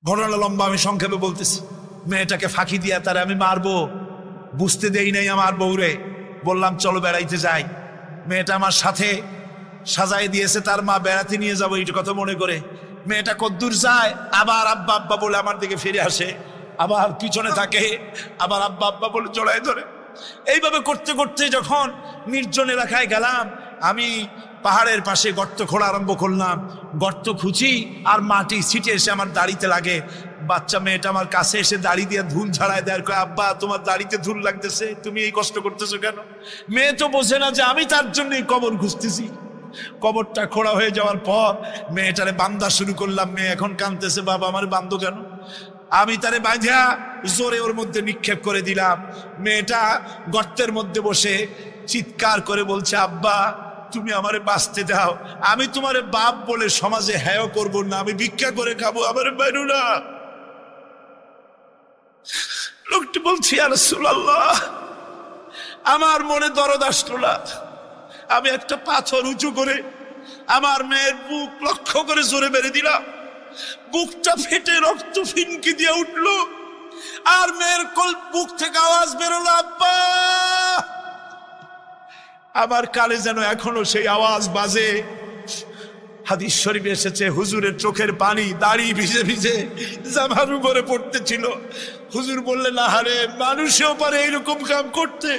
ঘটনা লম্বা, আমি সংক্ষেপে বলতেছি। মেয়েটাকে ফাঁকি দিয়া তারে আমি মারবো, বুঝতে দেই নাই আমার বউরে। বললাম চলো বেড়াইতে যাই। মেয়েটা আমার সাথে সাজাই দিয়েছে, তার মা বেড়াতে নিয়ে যাবো এইটা কথা মনে করে। মেয়েটা কদ্দূর যায়, আবার আব্বা আব্বা বলে আমার দিকে ফিরে আসে, আবার পিছনে থাকে, আবার আব্বা আব্বা বলে জড়াই ধরে। এইভাবে করতে করতে যখন নির্জন এলাকায় গেলাম, আমি পাহাড়ের পাশে গর্ত খোঁড়া আরম্ভ করলাম। গর্ত খুঁজি আর মাটি ছিটে এসে আমার দাড়িতে লাগে। বাচ্চা মেয়েটা আমার কাছে এসে দাড়ি দিয়ে ধুল ছাড়ায় দেয়, কয় আব্বা তোমার দাড়িতে ধুল লাগতেছে, তুমি এই কষ্ট করতেছো কেন? মেয়ে তো বোঝে না যে আমি তার জন্যই কবর খুঁজতেছি। কবরটা খোঁড়া হয়ে যাওয়ার পর মেয়েটারে বান্ধা শুরু করলাম। মেয়ে এখন কাঁদতেছে, বাবা আমার বান্ধো কেন? আমি তারে বাঁধা জোরে ওর মধ্যে নিক্ষেপ করে দিলাম। মেয়েটা গর্তের মধ্যে বসে চিৎকার করে বলছে, আব্বা তুমি আমারে বাঁচতে দাও, আমি তোমারে বাপ বলে সমাজে হেয় করবো না, আমি ভিক্ষা করে খাবো, আমারে বাইরো না। লোকটি বলছি, ইয়া রাসূলুল্লাহ, আমার মনে দরদ আসলো না। আমি একটা পাথর উঁচু করে আমার মেয়ের বুক লক্ষ্য করে জোরে মেরে দিলাম। বুকটা ফেটে রক্ত ফিনকি দিয়ে উঠলো, আর মেয়ের বুক থেকে আওয়াজ বেরোলো, আব্বা। আমার কানে যেন এখনো সেই আওয়াজ বাজে। হাদিস শরীফে এসেছে, হুজুরের চোখের পানি দাড়ি ভিজে ভিজে জামার উপরে পড়তেছিল। হুজুর বললেন, আহারে, মানুষেও পারে এইরকম কাম করতে।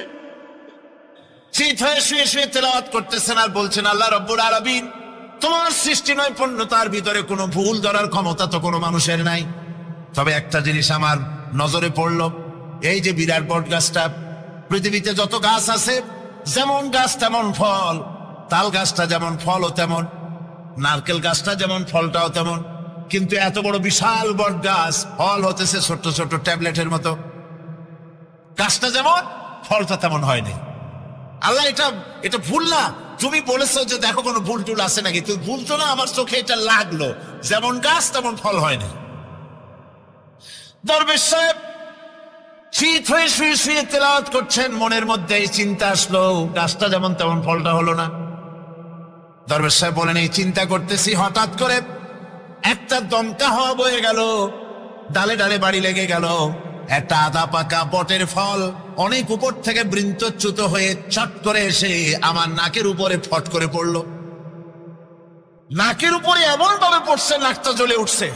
চিত হয়ে শুয়ে শুয়ে তেলাওয়াত করতেছেন আর বলছেন, আল্লাহ রব্বুল আলামিন, তোমার সৃষ্টি নৈপুণ্যতার ভিতরে কোনো ভুল ধরার ক্ষমতা তো কোনো মানুষের নাই। তবে একটা জিনিস আমার নজরে পড়লো, এই যে বিরাট বট গাছটা, পৃথিবীতে যত গাছ আছে, যেমন গাছ তেমন ফল, তাল গাছটা যেমন ফলও তেমন, নারকেল গাছটা যেমন ফলটাও তেমন, কিন্তু এত বড় বিশাল বট গাছ, ফল হতেছে ছোট্ট ছোট্ট ট্যাবলেটের মতো। গাছটা যেমন, ফলটা তেমন হয়নি। আল্লাহ এটা ভুল না, তুমি বলেছো যে দেখো কোনো ভুল টুল আছে নাকি, তুমি ভুল তো না, আমার চোখে এটা লাগলো, যেমন গাছ তেমন ফল হয়নি। দরবেশ সাহেব চিত হয়ে শুয়ে শুয়ে তেলাওয়াত করছেন, মনের মধ্যে এই চিন্তা আসলো, গাছটা যেমন তেমন ফলটা হলো না। দরবেশ সাহেব বলেন, এই চিন্তা করতেছি, হঠাৎ করে একটা দমকা হাওয়া বয়ে গেল, ডালে ডালে বাড়ি লেগে গেল। একটা আদা পাকা বটের ফল অনেক উপর থেকে বৃন্তচ্যুত হয়ে চট করে এসে আমার নাকের উপরে ফট করে পড়লো। নাকের উপরে এমন ভাবে পড়ছে, নাকটা জ্বলে উঠছে।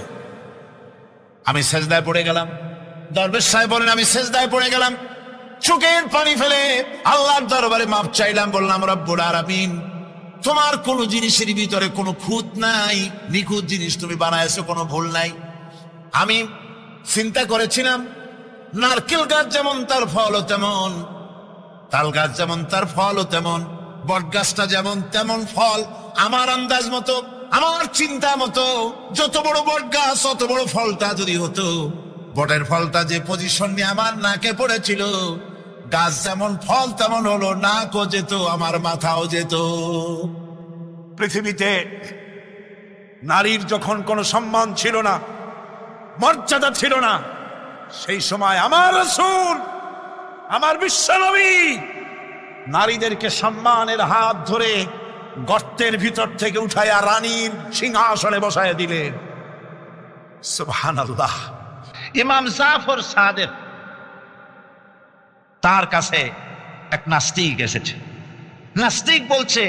আমি সেজদায় পড়ে গেলাম। দরবেশ সাহেব বলেন, আমি সেজদায় পড়ে গেলাম, চোখের পানি ফেলে আল্লাহর দরবারে মাপ চাইলাম। বললাম, রব্বুল আলামিন, তোমার কোনো জিনিসের ভিতরে কোনো খুঁত নাই, নিখুঁত জিনিস তুমি বানাইছো, কোনো ভুল নাই। আমি চিন্তা করেছিলাম, নারকেল গাছ যেমন তার ফলও তেমন, তাল গাছ যেমন তার ফলও তেমন, বট গাছটা যেমন তেমন ফল। আমার আন্দাজ মতো, আমার চিন্তা মতো, যত বড় বট গাছ অত বড় ফলটা যদি হতো, বটের ফলটা যে পজিশন নিয়ে আমার নাকে পড়েছিল, গাছ যেমন ফল তেমন হলো, নাকও যেত, আমার মাথাও যেত। পৃথিবীতে নারীর যখন কোনো সম্মান ছিল না, মর্যাদা ছিল না, সেই সময় আমার রাসূল, আমার বিশ্বনবী নারীদেরকে সম্মানের হাত ধরে গর্তের ভিতর থেকে উঠাইয়া রানীর সিংহাসনে বসায় দিলেন। সুবহানাল্লাহ। ইমাম জাফর সাদেক, তার কাছে এক নাস্তিক এসেছে। নাস্তিক বলছে,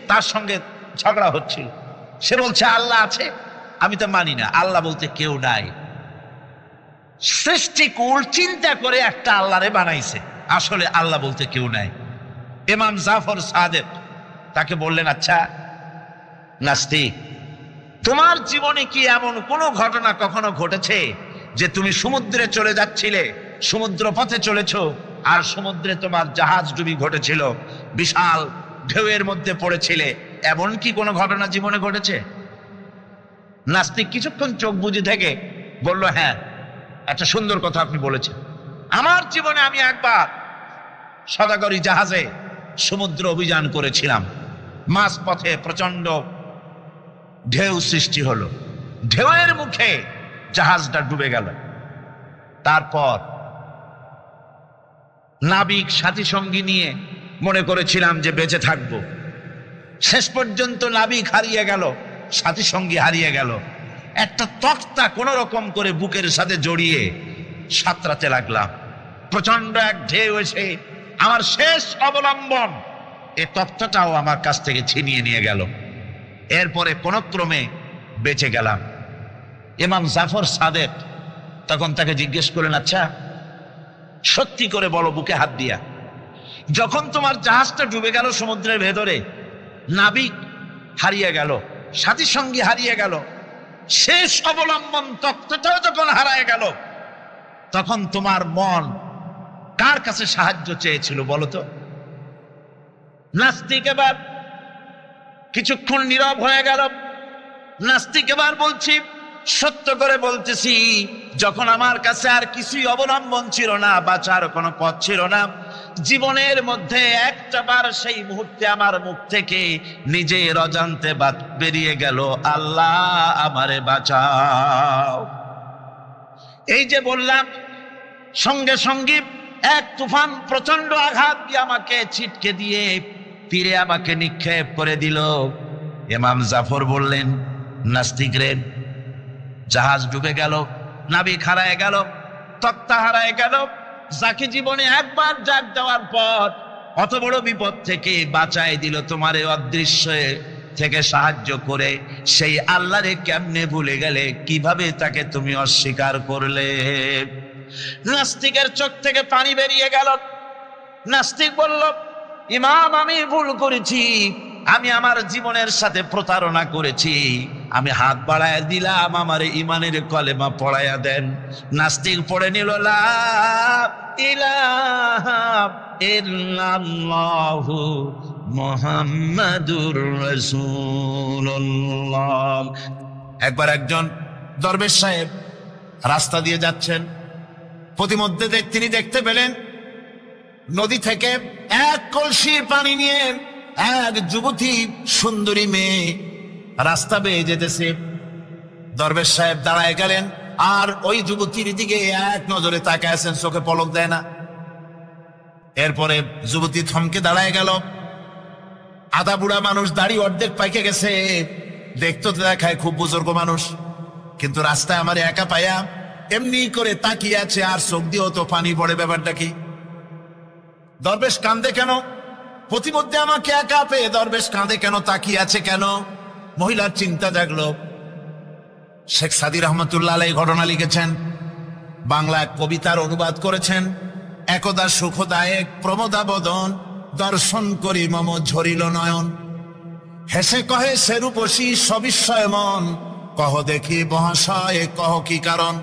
তার সঙ্গে ঝগড়া হচ্ছিল। সে বলছে, আল্লাহ আছে, আমি তো মানি না, আল্লাহ বলতে কেউ নাই। সৃষ্টিকুল চিন্তা করে একটা আল্লাহরে বানাইছে, আসলে আল্লাহ বলতে কেউ নাই। ইমাম জাফর সাদেক তাকে বললেন, আচ্ছা নাস্তিক, তোমার জীবনে কি এমন কোনো ঘটনা কখনো ঘটেছে যে তুমি সমুদ্রে চলে যাচ্ছিলে, সমুদ্র পথে চলেছ, আর সমুদ্রে তোমার জাহাজ ডুবি ঘটেছিল, বিশাল ঢেউয়ের মধ্যে পড়েছিলে, এমন কি কোনো ঘটনা জীবনে ঘটেছে? নাস্তিক কিছুক্ষণ চোখ বুজে থেকে বলল, হ্যাঁ, একটা সুন্দর কথা আপনি বলেছেন। আমার জীবনে আমি একবার সদাগরি জাহাজে সমুদ্র অভিযান করেছিলাম। মাঝ পথে প্রচন্ড ঢেউ সৃষ্টি হলো, ঢেউয়ের মুখে জাহাজটা ডুবে গেল। তারপর নাবিক সাথী সঙ্গী নিয়ে মনে করেছিলাম যে বেঁচে থাকবো। শেষ পর্যন্ত নাবিক হারিয়ে গেল, সাথী সঙ্গী হারিয়ে গেল। একটা তক্তা কোন রকম করে বুকের সাথে জড়িয়ে সাঁতরাতে লাগলাম। প্রচন্ড এক ঢেউ এসে আমার শেষ অবলম্বন এই তক্তাটাও আমার কাছ থেকে ছিনিয়ে নিয়ে গেল। এরপরে কোন ক্রমে বেঁচে গেলাম। ইমাম জাফর সাদেক তখন তাকে জিজ্ঞেস করলেন, আচ্ছা সত্যি করে বলো, বুকে হাত দিয়া, যখন তোমার জাহাজটা ডুবে গেল সমুদ্রের ভেতরে, নাবিক হারিয়ে গেল, সাথী সঙ্গী হারিয়ে গেল, শেষ অবলম্বন তক্তাটাও যখন হারায় গেল, তখন তোমার মন কার কাছে সাহায্য চেয়েছিল বলো তো? নাস্তিক এবার কিছুক্ষণ নীরব হয়ে গেল। নাস্তিক এবার বলছি, সত্য করে বলতেছি, যখন আমার কাছে আর কিছুই অবলম্বন ছিল না, বাঁচার কোনো পথ ছিল না, জীবনের মধ্যে একটা বার সেই মুহূর্তে আমার মুখ থেকে নিজের অজান্তে বেরিয়ে গেল, আল্লাহ আমারে বাঁচাও। এই যে বললাম, সঙ্গে সঙ্গে এক তুফান প্রচন্ড আঘাত দিয়ে আমাকে ছিটকে দিয়ে তীরে আমাকে নিক্ষেপ করে দিল। ইমাম জাফর বললেন, নাস্তিক রে, জাহাজ ডুবে গেল, নাবিক হারায় গেল, তক্তা হারায় গেল, যাকে জীবনে একবার জাগ দেওয়ার পর অত বড় বিপদ থেকে বাঁচাই দিল তোমার এই অদৃশ্য থেকে সাহায্য করে, সেই আল্লাহরে কেমনে ভুলে গেলে? কিভাবে তাকে তুমি অস্বীকার করলে? নাস্তিকের চোখ থেকে পানি বেরিয়ে গেল। নাস্তিক বলল, ইমাম আমি ভুল করেছি, আমি আমার জীবনের সাথে প্রতারণা করেছি, আমি হাত বাড়ায় দিলাম, আমার ইমানের কলেমা পড়াইয়া দেন। নাস্তিক পড়ে নিল, লা ইলাহা ইল্লাল্লাহু মুহাম্মাদুর রাসূলুল্লাহ। একবার একজন দরবেশ সাহেব রাস্তা দিয়ে যাচ্ছেন, প্রতিমধ্যে তিনি দেখতে পেলেন নদী থেকে এক কলসি পানি নিয়ে এক যুবতী সুন্দরী মেয়ে রাস্তা বেয়ে যেতেছে। দরবেশ সাহেব দাঁড়ায় গেলেন আর ওই যুবতীর দিকে এক নজরে তাকায় আছেন, চোখে পলক দেয় না। এরপরে যুবতী থমকে দাঁড়ায় গেল। আধা বুড়া মানুষ, দাড়ি অর্ধেক পাইকে গেছে, দেখতে তো দেখায় খুব বুজুর্গ মানুষ, কিন্তু রাস্তায় আমার একা পায়া এমনি করে তাকিয়ে আছে আর চোখ দিয়েও তো পানি পড়ে। ব্যাপারটা কি? দরবেশ কান্দে কেন? প্রতিমধ্যে আমাকে একা পেয়ে দরবেশ কাঁদে কেন, তাকিয়ে আছে কেন? মহিলার চিন্তা জাগলো। শেখ সাদি রহমতুল্লাহ আলাইহি ঘটনা লিখেছেন, বাংলা কবিতার অনুবাদ করেছেন। একদা সুখদায়ক প্রমোদা বদন, দর্শন করি মম ঝরিল নয়ন, হেসে কহে সে রূপসী সবিস্ময় মন, কহ দেখি মহাশয় কহ কি কারণ,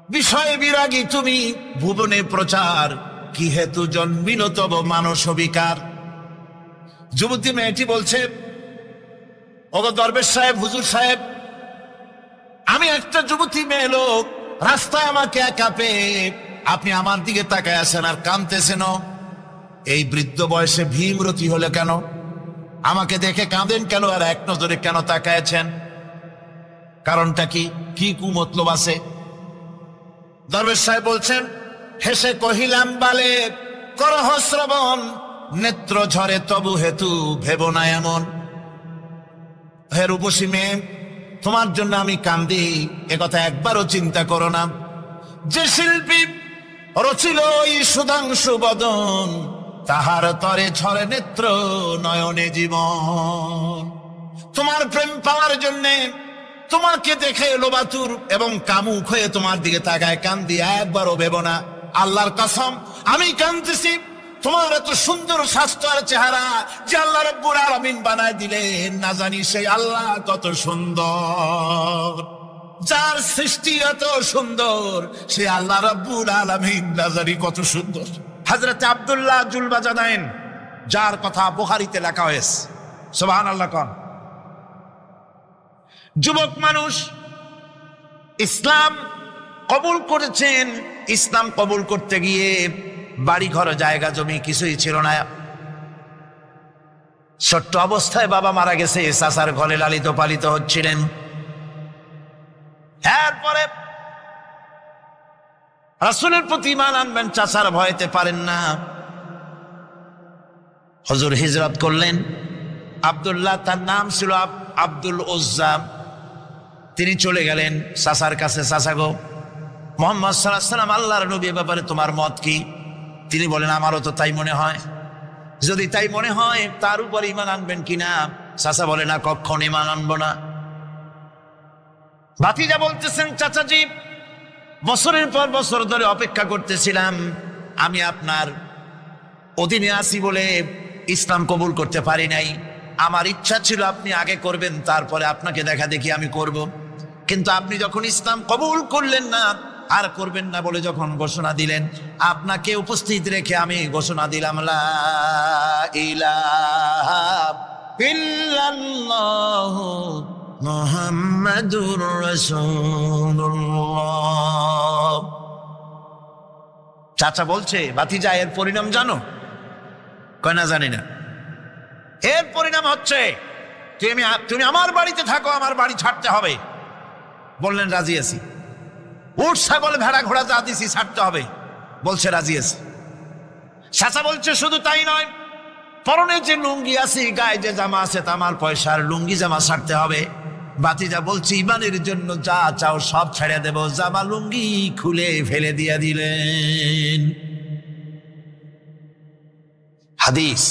বিষয়ে বিরাগী তুমি ভুবনে প্রচার, কি হেতু জন্মিল তব মানস বিকার। যুবতী মেয়েটি বলছে, ওগো দরবেশ সাহেব, হুজুর সাহেব, আমি একটা যুবতী মেয়ে লোক, রাস্তায় আমাকে একা পেয়ে আপনি আমার দিকে তাকায় আছেন আর কাঁদতেছেন। এই বৃদ্ধ বয়সে ভীমরতি হলে কেন? আমাকে দেখে কাঁদেন কেন আর এক নজরে কেন তাকায়ছেন? কারণটা কি? কি কুমতলব আছে? দরবেশ সাহেব বলছেন, হেসে কহিলাম বালে করহ শ্রবণ, নেত্র ঝরে তবু হেতু ভেব না এমন। হে রূপসী মেয়ে, তোমার জন্য আমি কান্দি, একথা একবারও চিন্তা করো না। যে শিল্পী রচিল ওই সুধাংশু বদন, তাহার তরে ঝরে নেত্র নয়নে জীবন। তোমার প্রেম পাওয়ার জন্যে তোমাকে দেখে লোবাতুর এবং কামুক হয়ে তোমার দিকে তাকায় কান্দি, একবারও ভেব না। আল্লাহর কসম আমি কাঁদতেছি, তোমার এত সুন্দর স্বাস্থ্য আর চেহারা যে আল্লাহ রাব্বুল আলামিন বানায় দিলেন, না জানি সেই আল্লাহ কত সুন্দর, যার সৃষ্টি এত সুন্দর, সে আল্লাহ রাব্বুল আলামিন না জানি কত সুন্দর। হযরত আব্দুল্লাহ জুলবাজাদাইন, যার কথা বুখারীতে লেখা হয়েছে, সুবহানাল্লাহ কোন যুবক মানুষ ইসলাম কবুল করেছেন। ইসলাম কবুল করতে গিয়ে বাড়ি ঘর জায়গা জমি কিছুই ছিল না। ছোট্ট অবস্থায় বাবা মারা গেছে, চাচার ঘরে লালিত পালিত হচ্ছিলেন। এরপরে রাসূলের প্রতি ঈমান আনবেন, চাচার ভয়তে পারেন না। হুজুর হিজরত করলেন। আব্দুল্লাহ তার নাম ছিল আব্দুল উজ্জা। তিনি চলে গেলেন চাচার কাছে। চাচা গো, মুহাম্মদ সাল্লাল্লাহু আলাইহি ওয়াসাল্লাম আল্লাহর নবী ব্যাপারে তোমার মত কি? তিনি বলেন আমারও তো তাই মনে হয়। যদি তাই মনে হয় তার উপর ঈমান আনবেন কিনা? চাচা বলে না, কখনো ঈমান আনবো না। ভাতিজা বলতেছেন চাচাজি, বছরের পর বছর ধরে অপেক্ষা করতেছিলাম, আমি আপনার অধীনে আছি বলে ইসলাম কবুল করতে পারি নাই। আমার ইচ্ছা ছিল আপনি আগে করবেন, তারপরে আপনাকে দেখা দেখি আমি করব। কিন্তু আপনি যখন ইসলাম কবুল করলেন না আর করবেন না বলে যখন ঘোষণা দিলেন, আপনাকে উপস্থিত রেখে আমি ঘোষণা দিলাম লা ইলাহা ইল্লাল্লাহু মুহাম্মাদুর রাসূলুল্লাহ। চাচা বলছে, ভাতিজা এর পরিণাম জানো? কয় না, জানি না। এর পরিণাম হচ্ছে তুমি আমার বাড়িতে থাকো, আমার বাড়ি ছাড়তে হবে। বললেন রাজি আছি। উট ছাগল ভেড়া ঘোড়া যা দিছি ছাড়তে হবে, বলছে রাজি আছি। চাচা বলছে শুধু তাই নয়, পরনে যে লুঙ্গি আছে, গায়ে যে জামা আছে, তামার পয়সার লুঙ্গি জামা ছাড়তে হবে। ভাতিজা বলছে ইমানের জন্য যা চাও সব ছেড়ে দেব। জামা লুঙ্গি খুলে ফেলে দিয়া দিলেন। হাদিস।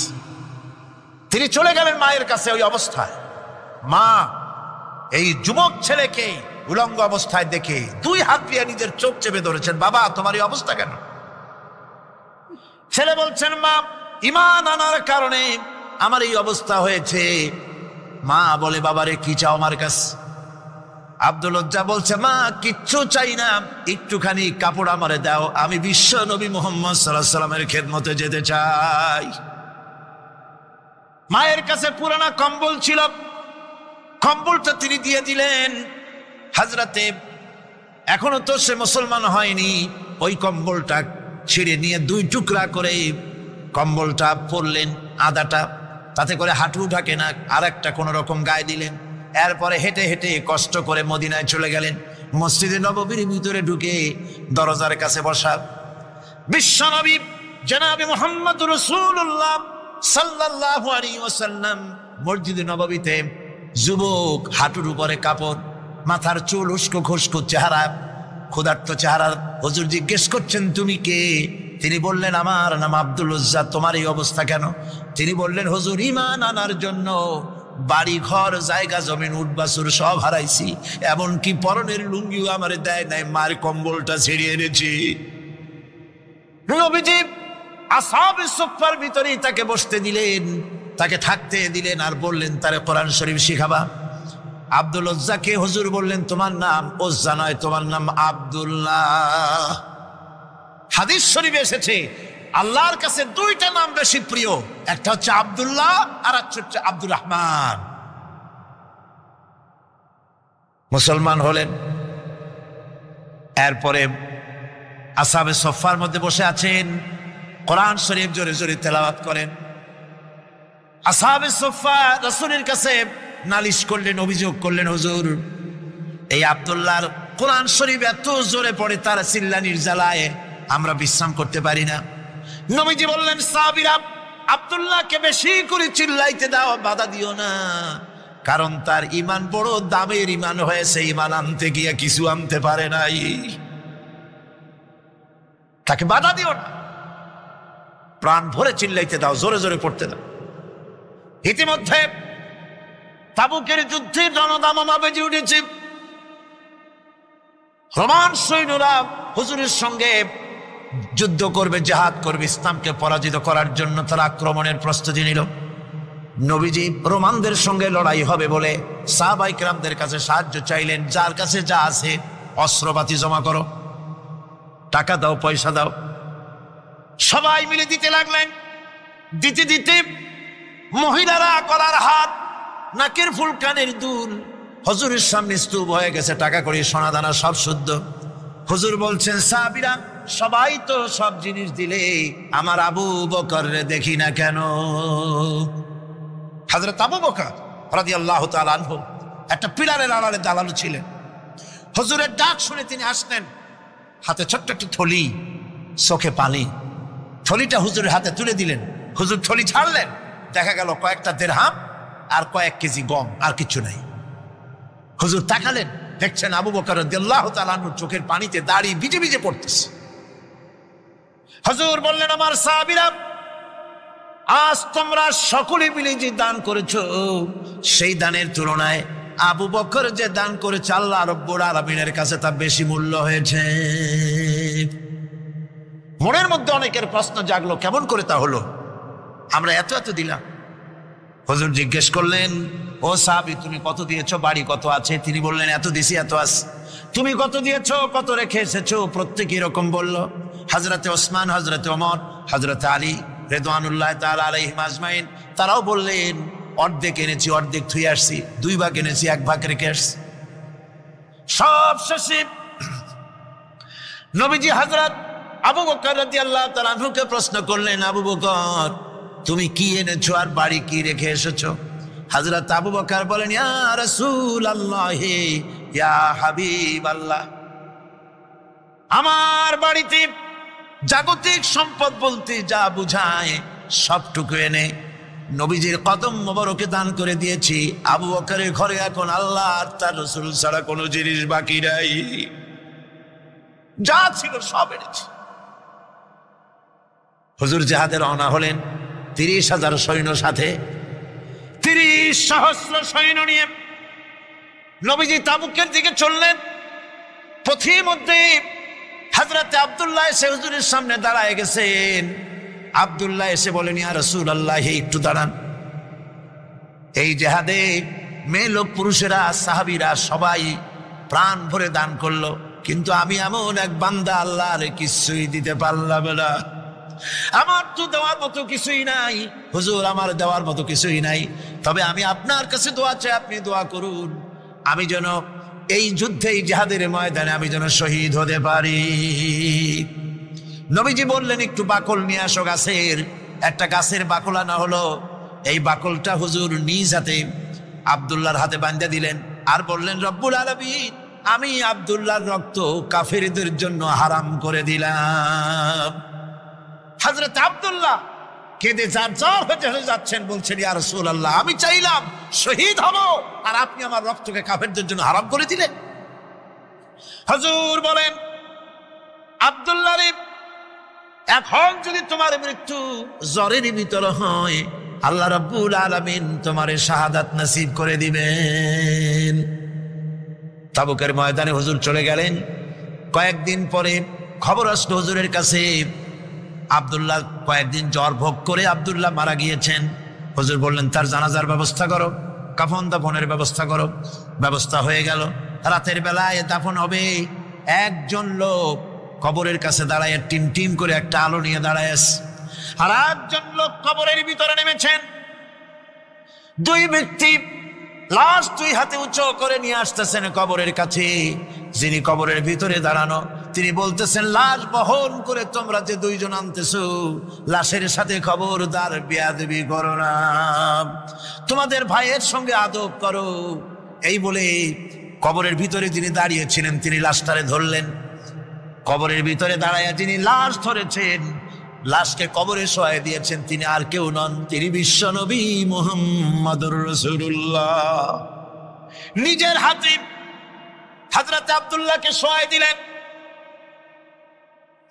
তিনি চলে গেলেন মায়ের কাছে ওই অবস্থায়। মা এই যুবক ছেলেকে উলঙ্গ অবস্থায় দেখে 2 হাত দিয়ে নিজের চোখ চেপে ধরেছেন। বাবা, তোমার এই অবস্থা কেন? ছেলে বলছেন, মা ঈমান আনার কারণে আমার এই অবস্থা হয়েছে। মা বলে, বাবারে কি চাও আমার কাছে? আব্দুল লজ্জা বলছে, মা কিচ্ছু চাই না, একটুখানি কাপড় আমারে দাও, আমি বিশ্ব নবী মুহাম্মদ সাল্লাল্লাহু আলাইহি ওয়াসাল্লামের খেদমতে যেতে চাই। মায়ের কাছে পুরানা কম্বল ছিল, কম্বলটা তিনি দিয়ে দিলেন। হাজরাতে এখনো তো সে মুসলমান হয়নি, ওই কম্বলটা ছিঁড়ে নিয়ে 2 টুকরা করে কম্বলটা পরলেন, আদাটা তাতে করে হাঁটু ঢাকে না, আর একটা কোন রকম গায়ে দিলেন। এরপরে হেঁটে হেঁটে কষ্ট করে মদিনায় চলে গেলেন। মসজিদে নববীর ভিতরে ঢুকে দরজার কাছে বসা বিশ্বনবী জনাবে মুহাম্মদুর রাসূলুল্লাহ সাল্লাল্লাহু আলাইহি ওয়াসাল্লাম মসজিদে নববীতে, যুবক, হাঁটুর উপরে কাপড়, মাথার চুল উস্কো খুস্কো চেহারা, ক্ষুধার্ত চেহারা। হুজুর জিজ্ঞেস করছেন, তুমি কে? তিনি বললেন, আমার নাম আব্দুল উজ্জা, তোমার এই অবস্থা কেন? তিনি বললেন, হুজুর ঈমান আনার জন্য বাড়ি ঘর জায়গা জমিন উট বাছুর সব হারাইছি, এমনকি পরনের লুঙ্গিও আমারে দেয় নাই, মার কম্বলটা ছিঁড়িয়ে এনেছি। নবীজি আসহাবে সুফফার ভিতরেই তাকে বসতে দিলেন, তাকে থাকতে দিলেন, আর বললেন তারে কোরআন শরীফ শিখাবা। আব্দুল উজ্জাকে হুজুর বললেন, তোমার নাম উজ্জা নয়, তোমার নাম আব্দুল্লাহ। হাদিস শরীফে এসেছে আল্লাহর কাছে 2টা নাম বেশি প্রিয়, একটা হচ্ছে আব্দুল্লাহ আর একটা হচ্ছে আব্দুর রহমান। মুসলমান হলেন। এরপরে আসহাবে সুফফার মধ্যে বসে আছেন, কোরআন শরীফ জোরে জোরে তেলাওয়াত করেন। আসহাবে সুফফা রাসূলের কাছে নালিশ করলেন, অভিযোগ করলেন, হুজুর এই আব্দুল্লাহর কোরআন শরীফ এত জোরে পড়ে, তার চিল্লানির জ্বালায় আমরা বিশ্রাম করতে পারি না। নবীজি বললেন, সাহাবীরা আব্দুল্লাহকে বেশি করে চিল্লাইতে দাও, বাধা দিও না, কারণ তার ঈমান বড় দামের ঈমান হয়েছে, ঈমান আনতে গিয়ে কিছু আনতে পারে নাই, তাকে বাধা দিও না, প্রাণ ভরে চিল্লাইতে দাও, জোরে জোরে পড়তে দাও। ইতিমধ্যে তাবুকের যুদ্ধে রণদামামা বেজে উঠেছে। রোমান সৈন্যরা হুজুরের সঙ্গে যুদ্ধ করবে, জিহাদ করবে, ইসলামকে পরাজিত করার জন্য তারা আক্রমণের প্রস্তুতি নিল। নবীজি রোমানদের সঙ্গে লড়াই হবে বলে সাহাবায়ে কেরামদের কাছে সাহায্য চাইলেন, যার কাছে যা আছে অস্ত্রপাতি জমা করো, টাকা দাও, পয়সা দাও। সবাই মিলে দিতে লাগলেন। দিতে দিতে মহিলারা কলার হাত, নাকের ফুল, কানের দুল হুজুরের সামনে স্তূপ হয়ে গেছে, টাকা করি, সোনা দানা সব শুদ্ধ। হুজুর বলছেন, সাহাবীরা সবাই তো সব জিনিস দিলে, আমার আবু বকররে দেখি না কেন? হযরত আবু বকর রাদিয়াল্লাহু তাআলা আনহু একটা পিলারের আড়ালে দাঁড়ানো ছিলেন। হুজুরের ডাক শুনে তিনি আসলেন, হাতে ছোট্ট একটি থলি, চোখে পানি। থলিটা হুজুরের হাতে তুলে দিলেন। হুজুর থলি ছাড়লেন, দেখা গেল কয়েকটা দিরহাম আর কয়েক কেজি গম, আর কিছু নাই। হুজুর তাকালেন, দেখছেন আবু বকর রাদিয়াল্লাহু তাআলা আনহুর চোখের পানিতে দাড়ি ভিজে ভিজে পড়তেছে। হুজুর বললেন, আমার সাহাবীরা, আজ তোমরা সকলে মিলে যে দান করেছো, সেই দানের তুলনায় আবু বকর যে দান করেছে আল্লাহ রাব্বুল আলামিনের কাছে তা বেশি মূল্য হয়েছে। মনের মধ্যে অনেকের প্রশ্ন জাগলো, কেমন করে তা হলো? আমরা এত এত দিলাম। হুজুর জিজ্ঞেস করলেন, ও সাহাবী, তুমি কত দিয়েছো, বাড়ি কত আছে? তিনি বললেন, এত দিছি, এত আছে। তুমি কত দিয়েছো, কত রেখে এসেছো? প্রত্যেকে এরকম বলল। হযরতে ওসমান, হযরতে ওমর, হযরতে আলী রিদওয়ানুল্লাহ তাআলা আলাইহিম আজমাইন, তারাও বললেন, অর্ধেক এনেছি, অর্ধেক থুয়ে আসছি, 2 ভাগ এনেছি, 1 ভাগ রেখে আসছি। সব শেষে নবীজি হযরত আবু বকর রাদিয়াল্লাহু তাআলা আনহুকে প্রশ্ন করলেন, আবু বকর, তুমি কি এনেছো আর বাড়ি কি রেখে এসেছো? হযরত আবু বকর বলেন, ইয়া রাসূলুল্লাহ, ইয়া হাবিবাল্লাহ, আমার বাড়িতে জাগতিক সম্পদ বলতে যা বুঝায় সবটুকু এনে নবীজির কদম মোবারকে দান করে দিয়েছি। আবু বকরের ঘরে এখন আল্লাহ আর তার রাসূল ছাড়া কোনো জিনিস বাকি নাই, যা ছিল সব এনেছি। হুজুর জিহাদে রওনা হলেন 30,000 সৈন্য সাথে, 30,000 সৈন্য নিয়ে নবীজি তাবুকের দিকে চললেন। পথের মধ্যে হযরত আব্দুল্লাহ এসে হুজুরের সামনে দাঁড়ায় গেছেন। আব্দুল্লাহ এসে বলেন, ইয়া রাসূলুল্লাহ, একটু দাঁড়ান। এই জিহাদে মেয়ে লোক পুরুষেরা সাহাবীরা সবাই প্রাণ ভরে দান করলো, কিন্তু আমি এমন এক বান্দা, আল্লাহর কিছুই দিতে পারলাম না। আমার তো দেওয়ার মতো কিছুই নাই হুজুর, আমার দেওয়ার মতো কিছুই নাই। তবে আমি আপনার কাছে দোয়া চাই, আপনি দোয়া করুন, আমি যেন এই যুদ্ধে, এই জিহাদের ময়দানে আমি যেন শহীদ হতে পারি। নবীজি বললেন, একটু বাকল নিয়ে আসো গাছের। একটা গাছের বাকল আনা হলো। এই বাকলটা হুজুর নিজ হাতে আব্দুল্লাহর হাতে বাঁধা দিলেন আর বললেন, রব্বুল আলামিন, আমি আব্দুল্লাহর রক্ত কাফেরদের জন্য হারাম করে দিলাম। হযরত আব্দুল্লাহ কেঁদে জারজার হয়ে যাচ্ছেন, বলছেন, ইয়া রাসূলুল্লাহ, আমি চাইলাম শহীদ হব, আর আপনি আমার রক্তকে কাফেরদের জন্য হারাম করে দিলেন। হুজুর বলেন, আব্দুল্লাহ রে, এখন যদি তোমার মৃত্যু জ্বরের ভিতরে হয়, আল্লাহ রাব্বুল আলামিন তোমারে শাহাদাত নসিব করে দিবেন। তাবুকের ময়দানে হুজুর চলে গেলেন। কয়েকদিন পরে খবর আসলো হুজুরের কাছে, আব্দুল্লাহ কয়েকদিন জ্বর ভোগ করে আব্দুল্লাহ মারা গিয়েছেন। হুজুর বললেন, তার জানাজার ব্যবস্থা করো, কাফন দাফনের ব্যবস্থা করো। ব্যবস্থা হয়ে গেল। রাতের বেলায় দাফন হবে। একজন লোক কবরের কাছে দাঁড়ায় টিম টিম করে একটা আলো নিয়ে দাঁড়ায় আছে, আর একজন লোক কবরের ভিতরে নেমেছেন। 2 ব্যক্তি লাশ 2 হাতে উঁচু করে নিয়ে আসতেছেন কবরের কাছে। যিনি কবরের ভিতরে দাঁড়ানো, তিনি বলতেছেন, লাশ বহন করে তোমরা যে 2 জন আনতেছো, লাশের সাথে খবরদার বেয়াদবি করো না, তোমাদের ভাইয়ের সঙ্গে আদব করো। এই বলে কবরের ভিতরে যিনি দাঁড়িয়েছিলেন, তিনি লাশটারে ধরলেন। কবরের ভিতরে দাঁড়াইয়া যিনি লাশ ধরেছেন, লাশকে কবরে শোয়াই দিয়েছেন, তিনি আর কেউ নন, তিনি বিশ্ব নবী মুহাম্মদুর রাসূলুল্লাহ। নিজের হাতে হযরত আব্দুল্লাহকে শোয়াই দিলেন।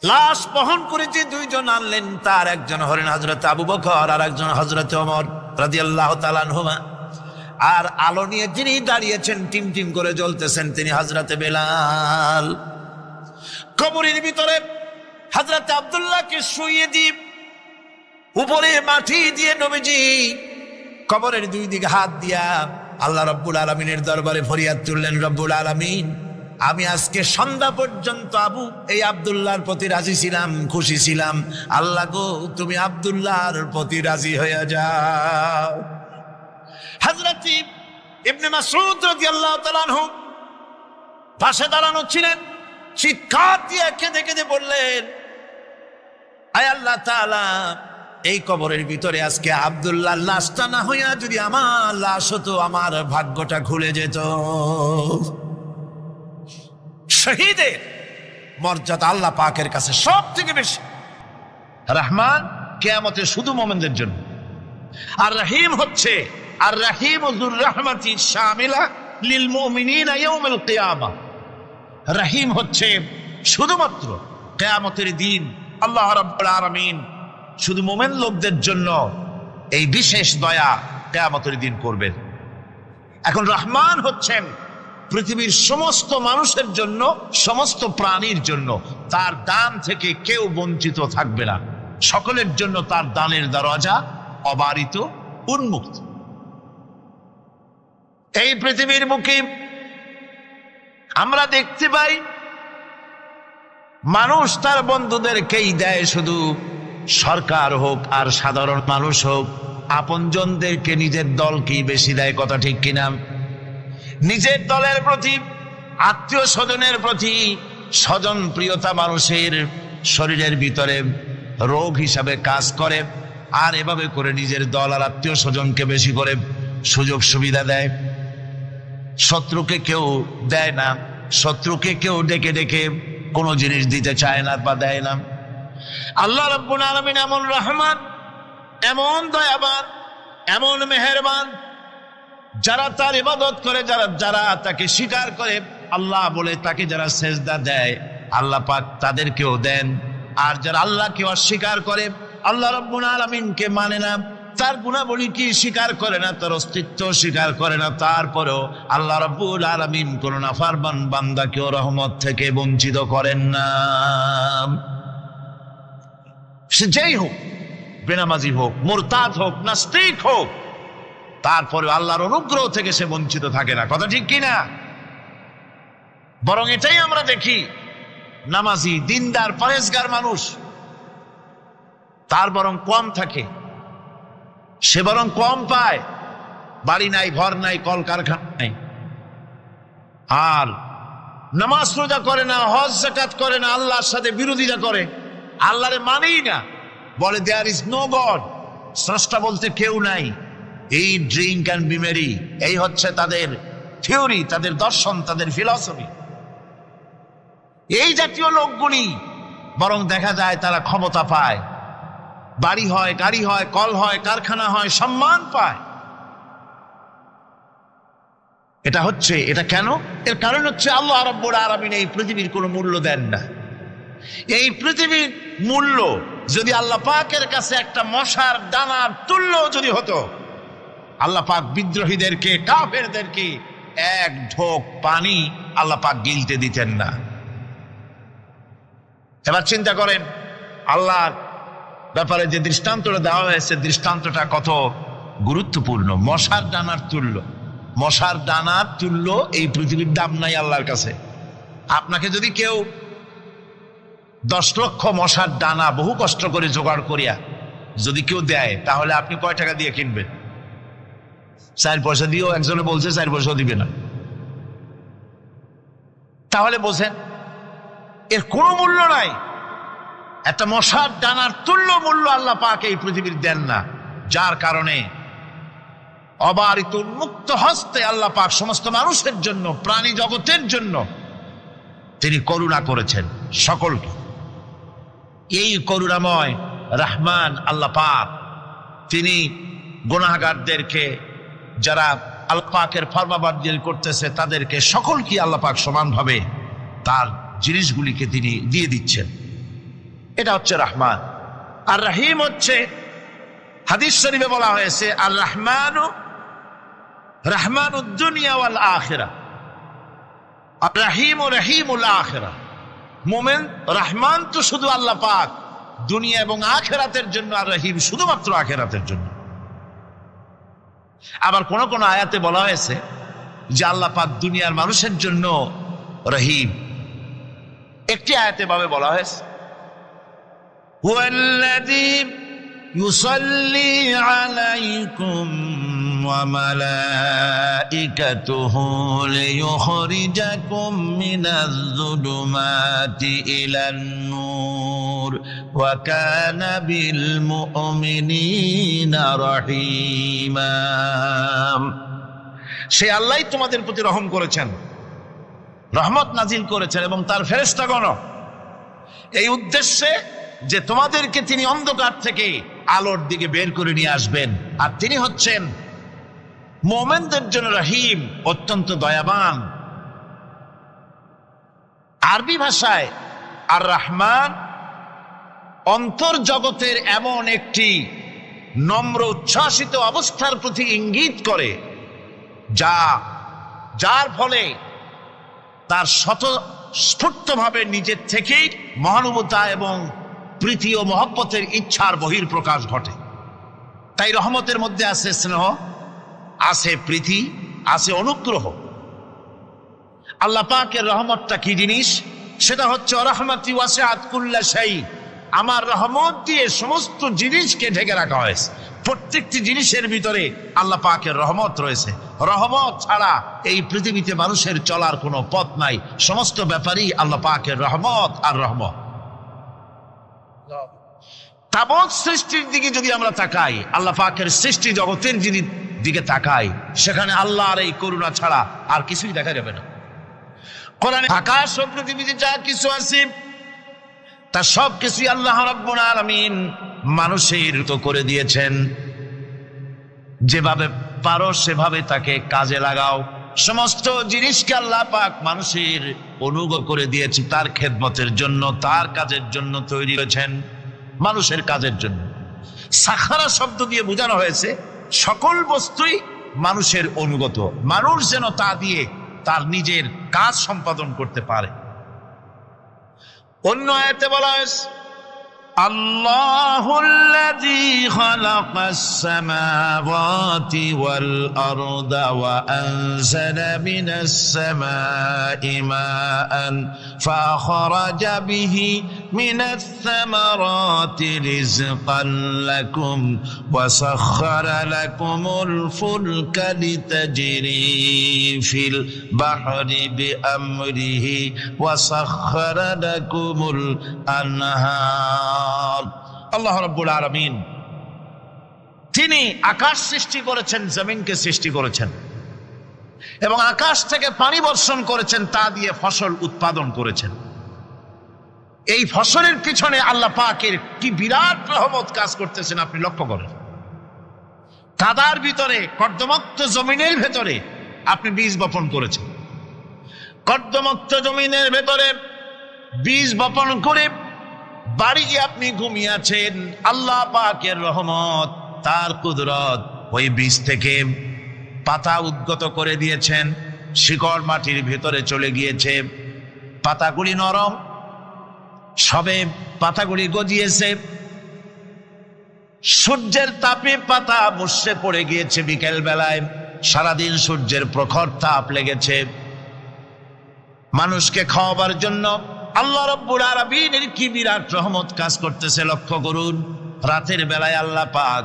লাশ বহন করে যে 2 জন আনলেন, তার একজন হলেন হযরত আবু বকর, আর একজন হযরত ওমর রাদিয়াল্লাহু তাআলা আনহুমা। আর আলো নিয়ে যিনি দাঁড়িয়েছেন, টিম টিম করে জ্বলতেছেন, তিনি হযরত বেলাল। কবরের ভিতরে হযরত আব্দুল্লাহকে শুইয়ে দিয়ে উপরে মাটি দিয়ে নবীজি কবরের 2 দিকে হাত দিয়া আল্লাহ রাব্বুল আলামিনের দরবারে ফরিয়াদ তুললেন, রব্বুল আলামিন, আমি আজকে সন্ধ্যা পর্যন্ত এই আব্দুল্লাহর প্রতি রাজি ছিলাম, খুশি ছিলাম। আল্লাহ গো, তুমি আব্দুল্লাহর প্রতি রাজি হয়ে যাও। হযরত ইবনে মাসউদ রাদিয়াল্লাহু তাআলা আনহু পাশে দাঁড়ানো ছিলেন। চিৎকার দিয়ে কেঁদে কেঁদে বললেন, আয় আল্লাহ তাআলা, এই কবরের ভিতরে আজকে আব্দুল্লাহর লাশটা না হইয়া যদি আমার লাশ হতো, আমার ভাগ্যটা খুলে যেত। শহীদের মর্যাদা আল্লাহ পাকের কাছে সব থেকে বেশি। রহমান কিয়ামতে শুধু মুমিনদের জন্য, আর রহিম হচ্ছে, আর রহিম যুর রাহমাতি শামিলা লিল মুমিনিনা ইয়াউমাল কিয়ামা। রহিম হচ্ছে শুধুমাত্র কিয়ামতের দিন আল্লাহ রাব্বুল আলামিন শুধু মুমিন লোকদের জন্য এই বিশেষ দয়া কিয়ামতের দিন করবেন। এখন রহমান হচ্ছেন পৃথিবীর সমস্ত মানুষের জন্য, সমস্ত প্রাণীর জন্য। তার দান থেকে কেউ বঞ্চিত থাকবে না, সকলের জন্য তার দানের দরজা অবারিত, উন্মুক্ত। এই পৃথিবীর মুখে আমরা দেখতে পাই মানুষ তার বন্ধুদেরকেই দেয়, শুধু সরকার হোক আর সাধারণ মানুষ হোক আপনজনদেরকে নিজের দলকেই বেশি দেয়। কথা ঠিক কিনা? নিজের দলের প্রতি, আত্মীয় স্বজনের প্রতি স্বজন প্রিয়তা মানুষের শরীরের ভিতরে রোগ হিসাবে কাজ করে, আর এভাবে করে নিজের দল আর আত্মীয় স্বজনকে বেশি করে সুযোগ সুবিধা দেয়। শত্রুকে কেউ দেয় না, শত্রুকে কেউ ডেকে ডেকে কোনো জিনিস দিতে চায় না বা দেয় না। আল্লাহ রাব্বুল আলামিন এমন রহমান, এমন দয়াবান, এমন মেহেরবান, যারা তার ইবাদত করে, যারা তাকে স্বীকার করে, আল্লাহ বলে তাকে যারা সেজদা দেয় আল্লাহ পাক তাদেরকেও দেন। আর যারা আল্লাহকে অস্বীকার করে, আল্লাহ রাব্বুল আলামিনকে মানে না, তার গুণাবলী কি স্বীকার করে না, তার অস্তিত্ব স্বীকার করে না, তারপরেও আল্লাহ রাব্বুল আলামিন কোন নাফরমান বান্দাকেও রহমত থেকে বঞ্চিত করেন না। সে যেই হোক, বেনামাজি হোক, মুরতাদ হোক, নাস্তিক হোক, তারপরে আল্লাহর অনুগ্রহ থেকে সে বঞ্চিত থাকে না। কথা ঠিক কিনা? বরং এটাই আমরা দেখি, নামাজি, দিনদার, পরেজগার মানুষ তার বরং কম থাকে, সে বরং কম পায়। বাড়ি নাই, ঘর নাই, কলকারখানা নাই, আর নামাজ রোজা করে না, হজ যাকাত করে না, আল্লাহর সাথে বিরোধিতা করে, আল্লাহরে মানেই না, বলে দেয়ার ইজ নো গড, স্রষ্টা বলতে কেউ নাই। এই ড্রিঙ্ক অ্যান্ড বি মেরি, এই হচ্ছে তাদের থিওরি, তাদের দর্শন, তাদের ফিলসফি। এই জাতীয় লোকগুলি বরং দেখা যায় তারা ক্ষমতা পায়, বাড়ি হয়, গাড়ি হয়, কল হয়, কারখানা হয়, সম্মান পায়। এটা কেন? এর কারণ হচ্ছে আল্লাহ রাব্বুল আলামিন এই পৃথিবীর কোনো মূল্য দেন না। এই পৃথিবীর মূল্য যদি আল্লাহ পাকের কাছে একটা মশার দানার তুল্য যদি হতো, আল্লাহ পাক বিদ্রোহীদেরকে, কাফেরদেরকে এক ঢোক পানি আল্লাহ পাক গিলতে দিতেন না। এবার চিন্তা করেন, আল্লাহর ব্যাপারে যে দৃষ্টান্তটা দেওয়া হয়েছে, দৃষ্টান্তটা কত গুরুত্বপূর্ণ। মশার দানার তুল্য, মশার দানার তুল্য এই পৃথিবীর দাম নাই আল্লাহর কাছে। আপনাকে যদি কেউ 10 লক্ষ মশার দানা বহু কষ্ট করে জোগাড় করিয়া যদি কেউ দেয়, তাহলে আপনি কয় টাকা দিয়ে কিনবেন? 4 পয়সা দিয়েও একজনে বলছে 4 পয়সাও দিবে না। তাহলে বোঝেন এর কোনো মূল্য নাই। একটা মশার দানার তুল্য মূল্য আল্লাহ পাক এই পৃথিবীর দেন না, যার কারণে অবারিত উন্মুক্ত হস্তে আল্লাহ পাক সমস্ত মানুষের জন্য, প্রাণী জগতের জন্য তিনি করুণা করেছেন সকলকে। এই করুণাময় রহমান আল্লাহ পাক, তিনি গুনাহগারদেরকে, যারা আল্লাহ পাকের ফরমাবরদারি করতেছে, তাদেরকে সকলকে আল্লাহ পাক সমানভাবে তার জিনিসগুলিকে তিনি দিয়ে দিচ্ছেন। এটা হচ্ছে রহমান। আর রহিম হচ্ছে, হাদিস শরীফে বলা হয়েছে, আর রহমানু রহমানুদ দুনিয়া ওয়াল আখিরা, আর রহিম ও রহিমুল আখিরা। মোমেন রহমান তো শুধু আল্লাহ পাক দুনিয়া এবং আখিরাতের জন্য, আর রহিম শুধুমাত্র আখিরাতের জন্য। আবার কোন কোন আয়াতে বলা হয়েছে যে আল্লাহ পাক দুনিয়ার মানুষের জন্য রহিম। একটি আয়াতে ভাবে বলা হয়েছে, হুয়াল্লাযী ইউসাল্লি আলাইকুম ওয়া মালাইকাতুহু লিয়ুখরিজাকুম মিনাজ যুলুমাতি ইলান নূর ওয়া কানা বিল মুমিনিনা রহিমা। সে আল্লাহই তোমাদের প্রতি রহম করেছেন, রহমত নাজিল করেছেন, এবং তার ফেরেশতাগণ এই উদ্দেশ্যে যে তোমাদেরকে তিনি অন্ধকার থেকে আলোর দিকে বের করে নিয়ে আসবেন। আর তিনি হচ্ছেন মুমিনদের জন্য রহিম, অত্যন্ত দয়াবান। আরবি ভাষায় আর রহমান অন্তর জগতের এমন একটি নম্র উচ্ছ্বাসিত অবস্থার প্রতি ইঙ্গিত করে যার ফলে তার স্বতঃস্ফূর্তভাবে নিজের থেকেই মহানুভবতা এবং প্রীতি ও মহব্বতের ইচ্ছার বহির্প্রকাশ ঘটে। তাই রহমতের মধ্যে আছে স্নেহ, আছে প্রীতি, আছে অনুগ্রহ। আল্লাহ পাকের রহমতটা কি জিনিস? সেটা হচ্ছে রহমতি ওয়াসিআত কুল্লা শাই। আমার রহমত দিয়ে সমস্ত জিনিসকে ঢেকে রাখা হয়েছে। প্রত্যেকটি জিনিসের ভিতরে আল্লাহ পাকের রহমত রয়েছে। রহমত ছাড়া এই পৃথিবীতে মানুষের চলার কোনো পথ নাই। সমস্ত ব্যাপারই আল্লাহ পাকের রহমত আর রহমত। তাবৎ সৃষ্টির দিকে যদি আমরা তাকাই, আল্লাহ পাকের সৃষ্টি জগতের দিকে তাকাই, সেখানে আল্লাহর এই করুণা ছাড়া আর কিছুই দেখা যাবে না। কোরআনে আকাশ ও পৃথিবীতে যা কিছু আছে তা সব কিছুই আল্লাহ রাব্বুল আলামিন মানুষের তো করে দিয়েছেন। যেভাবে পারো সেভাবে তাকে কাজে লাগাও। সমস্ত জিনিসকে আল্লাহ পাক মানুষের অনুগ্রহ করে দিয়েছে তার খেদমতের জন্য, তার কাজের জন্য তৈরি হয়েছেন, মানুষের কাজের জন্য। সাখারা শব্দ দিয়ে বোঝানো হয়েছে সকল বস্তুই মানুষের অনুগত, মানুষ যেন তা দিয়ে তার নিজের কাজ সম্পাদন করতে পারে। অন্য আয়াতে বলা হয়েছে আল্লাহুল্লাযী খালাকাস সামাওয়াতি ওয়াল আরদা ওয়া আনজালা মিনাস সামাই মাআন ফাখরাজা বিহি মিনাস সামারাতি রিজকান লাকুম ওয়া সাখখারা লাকুমুল ফুলকা লিতাজরি ফিল বাহরি বিআমরিহি ওয়া সাখখারা লাকুমুল আনহার। আল্লাহ রাব্বুল আলামিন তিনি আকাশ সৃষ্টি করেছেন, জমিনকে সৃষ্টি করেছেন এবং আকাশ থেকে পানি বর্ষণ করেছেন, তা দিয়ে ফসল উৎপাদন করেছেন। এই ফসলের পিছনে আল্লাহ পাকের কি বিরাট রহমত কাজ করতেছেন আপনি লক্ষ্য করেন। কাদার ভিতরে, কর্দমাক্ত জমিনের ভেতরে আপনি বীজ বপন করেছেন। কর্দমাক্ত জমিনের ভেতরে বীজ বপন করে বাড়ি গিয়ে আপনি ঘুমিয়ে আছেন। আল্লাহ পাকের রহমত, তার কুদরত, ওই বীজ থেকে পাতা উদ্গত করে দিয়েছেন, শিকড় মাটির ভেতরে চলে গিয়েছে, পাতাগুলি নরম, সবে পাতাগুলি গজিয়েছে। সূর্যের তাপে পাতা মুষড়ে পড়ে গিয়েছে বিকেল বেলায়, সারাদিন সূর্যের প্রখর তাপ লেগেছে। মানুষকে খাওয়াবার জন্য আল্লাহ রাব্বুল আলামিনের কি বিরাট রহমত কাজ করতেছে লক্ষ্য করুন। রাতের বেলায় আল্লাহ পাক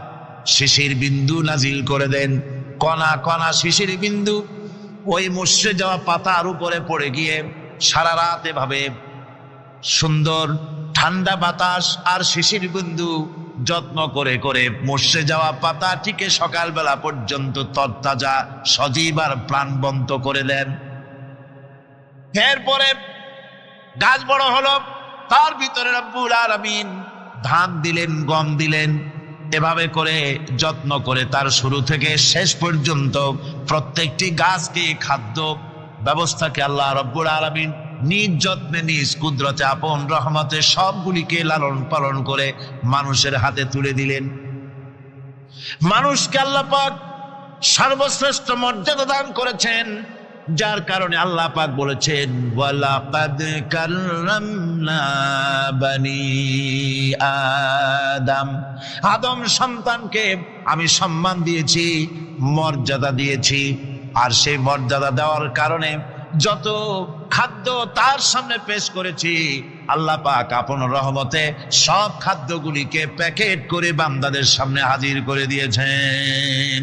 শিশির বিন্দু নাজিল করে দেন, কণা কণা শিশির বিন্দু ওই মুষড়ে যাওয়া পাতার উপরে পড়ে গিয়ে সারা রাত এভাবে সুন্দর ঠান্ডা বাতাস আর শিশির বিন্দু যত্ন করে করে মুষড়ে যাওয়া পাতাটিকে সকালবেলা পর্যন্ত তরতাজা, সজীব আর প্রাণবন্ত করে দেন। এরপরে গাছ বড় হলো, তার ভিতরে রব্বুল আলামিন ধান দিলেন, গম দিলেন। এভাবে করে যত্ন করে তার শুরু থেকে শেষ পর্যন্ত প্রত্যেকটি গাছকে খাদ্য ব্যবস্থাকে আল্লাহ রব্বুল আলামিন নিজ যত্নে, নিজ কুদরতে, আপন রহমতে সবগুলিকে লালন পালন করে মানুষের হাতে তুলে দিলেন। মানুষকে আল্লাহ পাক সর্বশ্রেষ্ঠ মর্যাদা দান করেছেন, যার কারণে আল্লাহ পাক বলেছেন ওয়ালাকাদ কাররামনা বানি আদম। আদম সন্তানকে আমি সম্মান দিয়েছি, মর্যাদা দিয়েছি। আর সেই মর্যাদা দেওয়ার কারণে যত খাদ্য তার সামনে পেশ করেছি, আল্লাহ পাক আপন রহমতে সব খাদ্যগুলিকে প্যাকেট করে বান্দাদের সামনে হাজির করে দিয়েছেন।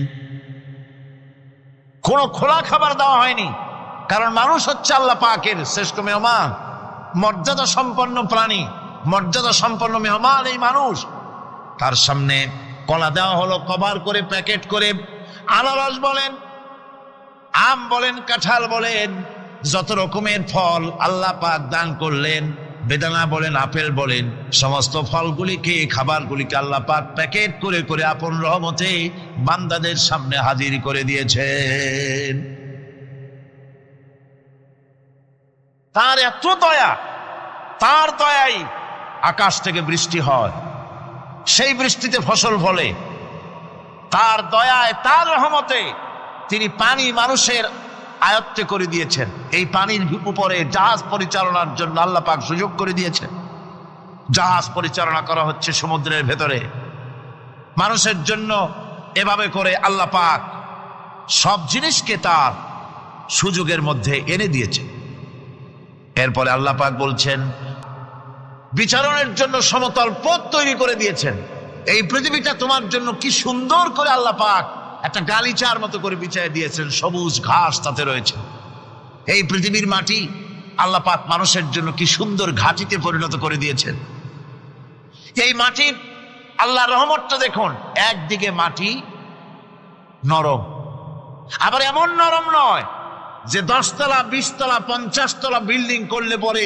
কোনো খোলা খাবার দেওয়া হয়নি, কারণ মানুষ হচ্ছে আল্লাহ পাকের শ্রেষ্ঠ মেহমান, মর্যাদা সম্পন্ন প্রাণী, মর্যাদা সম্পন্ন মেহমান এই মানুষ। তার সামনে কলা দেওয়া হলো কভার করে, প্যাকেট করে। আনারস বলেন, আম বলেন, কাঁঠাল বলেন, যত রকমের ফল আল্লাহ পাক দান করলেন, বেদানা বলেন, আপেল বলেন, সমস্ত ফলগুলিকে, খাবারগুলিকে আল্লাহ পাক প্যাকেট করে করে আপন রহমতে বান্দাদের সামনে হাজির করে দিয়েছেন। তার এত দয়া, তার দয়াই আকাশ থেকে বৃষ্টি হয়, সেই বৃষ্টিতে ফসল ফলে। তার দয়ায়, তার রহমতে তিনি পানি মানুষের আয়ত্তে করে দিয়েছেন। এই পানির উপরে জাহাজ পরিচালনার জন্য আল্লাহ পাক সুযোগ করে দিয়েছেন। জাহাজ পরিচালনা করা হচ্ছে সমুদ্রের ভেতরে মানুষের জন্য। এভাবে করে আল্লাহ পাক সব জিনিসকে তার সুযোগের মধ্যে এনে দিয়েছেন। এরপরে আল্লাহ পাক বলছেন, বিচারণের জন্য সমতল পথ তৈরি করে দিয়েছেন। এই পৃথিবীটা তোমার জন্য কি সুন্দর করে আল্লাহ পাক একটা গালিচার মতো করে বিছায় দিয়েছেন, সবুজ ঘাস তাতে রয়েছে। এই পৃথিবীর মাটি আল্লাহ পাক মানুষের জন্য কি সুন্দর ঘাটিতে পরিণত করে দিয়েছেন। এই মাটির আল্লাহর রহমতটা দেখুন, একদিকে মাটি নরম, আবার এমন নরম নয় যে 10 তলা 20 তলা 50 তলা বিল্ডিং করলে পরে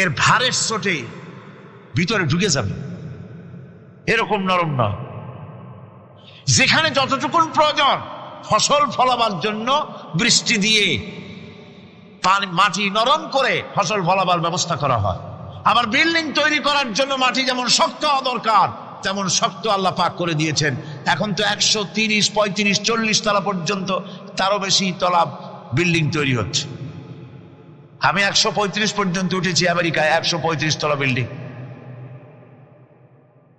এর ভারের চোটে ভিতরে ঢুকে যাবে, এরকম নরম নয়। যেখানে যতটুকুন প্রয়োজন ফসল ফলাবার জন্য বৃষ্টি দিয়ে মাটি নরম করে ফসল ফলাবার ব্যবস্থা করা হয়। আবার বিল্ডিং তৈরি করার জন্য মাটি যেমন শক্ত হওয়া দরকার তেমন শক্ত আল্লাহ পাক করে দিয়েছেন। এখন তো 130, 35, 40 তলা পর্যন্ত, তারও বেশি তলা বিল্ডিং তৈরি হচ্ছে। আমি 135 পর্যন্ত উঠেছি আমেরিকায়, 135 তলা বিল্ডিং।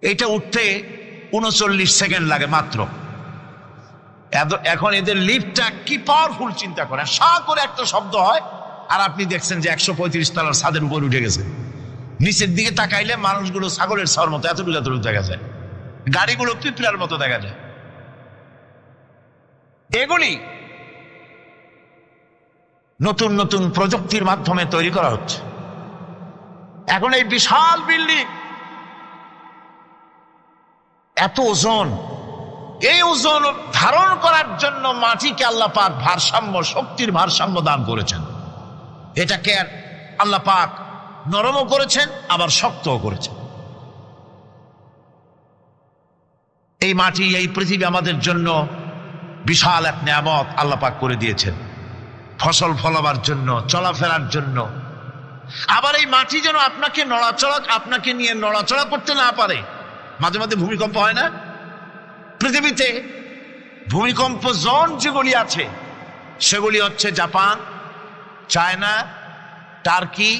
এটা উঠতে 39 সেকেন্ড লাগে মাত্র। এখন এদের লিফটটা কি পাওয়ারফুল চিন্তা করেন, সা করে একটা শব্দ হয় আর আপনি দেখছেন যে 135 তলার ছাদের উপর উঠে গেছে। নিচের দিকে তাকাইলে মানুষগুলো ছাগলের ছাওয়ার মতো এতটুকু এতটুকু দেখা যায়, গাড়িগুলো পিঁপড়ার মতো দেখা যায়। এগুলি নতুন নতুন প্রযুক্তির মাধ্যমে তৈরি করা হচ্ছে। এখন এই বিশাল বিল্ডিং, এত ওজন, এই ওজন ধারণ করার জন্য মাটিকে আল্লাহ পাক ভারসাম্য, শক্তির ভারসাম্য দান করেছেন। এটাকে আল্লাহ পাক নরমও করেছেন আবার শক্তও করেছেন। এই মাটি, এই পৃথিবী আমাদের জন্য বিশাল এক নিয়ামত আল্লাহ পাক করে দিয়েছেন, ফসল ফলাবার জন্য, চলাফেরার জন্য। আবার এই মাটি যেন আপনাকে নিয়ে নড়াচড়া করতে না পারে। মাঝে মাঝে ভূমিকম্প হয় না? পৃথিবীতে ভূমিকম্প জোন যেগুলি আছে সেগুলি হচ্ছে Japan, China, turkey,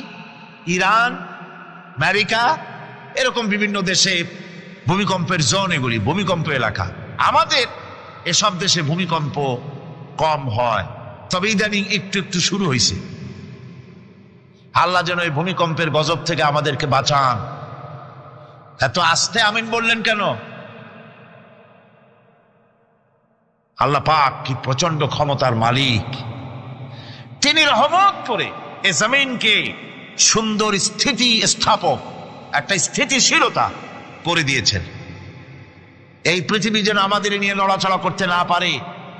Iran, America, এরকম বিভিন্ন দেশে ভূমিকম্পের জোন, এগুলি ভূমিকম্প এলাকা। আমাদের এসব দেশে ভূমিকম্প কম হয়, তবে ইদানিং একটু একটু শুরু হয়েছে। আল্লাহ যেন এই ভূমিকম্পের গজব থেকে আমাদেরকে বাঁচান। এত আস্তে আমিন বললেন কেন? আল্লাহ পাক কি প্রচন্ড ক্ষমতার মালিক। তিনি রহমত করে এ জমিনকে সুন্দর স্থিতি স্থাপক, একটা স্থিতিশীলতা করে দিয়েছেন। এই পৃথিবী যেন আমাদের নিয়ে নড়াচড়া করতে না পারে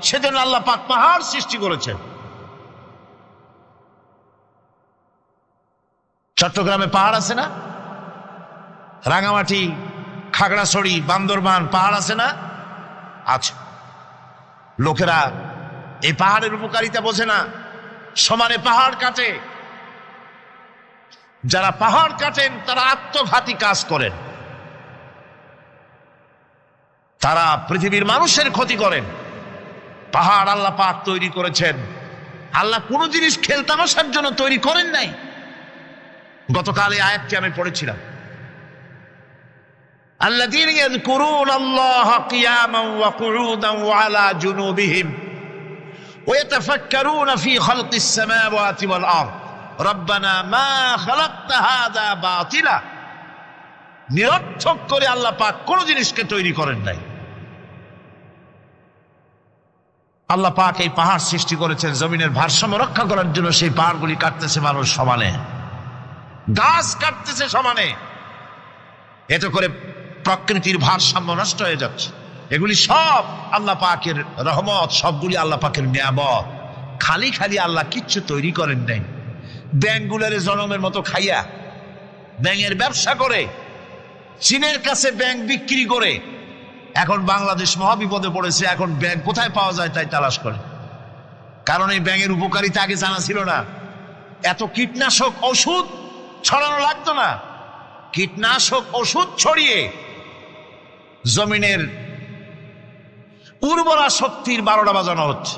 সেজন্য আল্লাহ পাক পাহাড় সৃষ্টি করেছেন। চট্টগ্রামে পাহাড় আছে না? রাঙামাটি, খাগড়াছড়ি, বান্দরবান পাহাড় আছে না? আছে। লোকেরা এই পাহাড়ের উপকারিতা বোঝে না, সমানে পাহাড় কাটে। যারা পাহাড় কাটেন তারা আত্মঘাতী কাজ করেন, তারা পৃথিবীর মানুষের ক্ষতি করেন। পাহাড় আল্লাহ পাক তৈরি করেছেন। আল্লাহ কোন জিনিস খেলতামাশার জন্য তৈরি করেন নাই। গতকাল এই আয়াতটি আমি পড়েছিলাম, الذين يذكرون الله قياما وقعودا وعلى جنوبهم ويتفكرون في خلق السماوات والأرض ربنا ما خلقت هذا باطلا। নিরর্থক করে আল্লাহ পাক কোন জিনিসকে তৈরি করেন নাই। আল্লাহ পাক এই পাহাড় সৃষ্টি করেছেন জমিনের ভারসাম্য রক্ষা করার জন্য। সেই পাহাড়গুলি কাটতেছে মানুষ সমানে, গাছ কাটতেছে সমানে। এতে করে প্রকৃতির ভারসাম্য নষ্ট হয়ে যাচ্ছে। এগুলি সব আল্লাহ পাকের রহমত, সবগুলি আল্লাহ পাকের নিয়ামত। খালি খালি আল্লাহ কিচ্ছু তৈরি করেন নাই। ব্যাঙ্গুলারে জনমের মতো খাইয়া ব্যাঙের ব্যবসা করে, চীনের কাছে ব্যাঙ বিক্রি করে। এখন বাংলাদেশ মহাবিপদে পড়েছে। এখন ব্যাঙ কোথায় পাওয়া যায় তাই তালাশ করে, কারণ এই ব্যাঙের উপকারিতা আগে জানা ছিল না। এত কীটনাশক ওষুধ ছড়ানো লাগতো না। কীটনাশক ওষুধ ছড়িয়ে জমিনের উর্বরা শক্তির 12টা বাজানো হচ্ছে।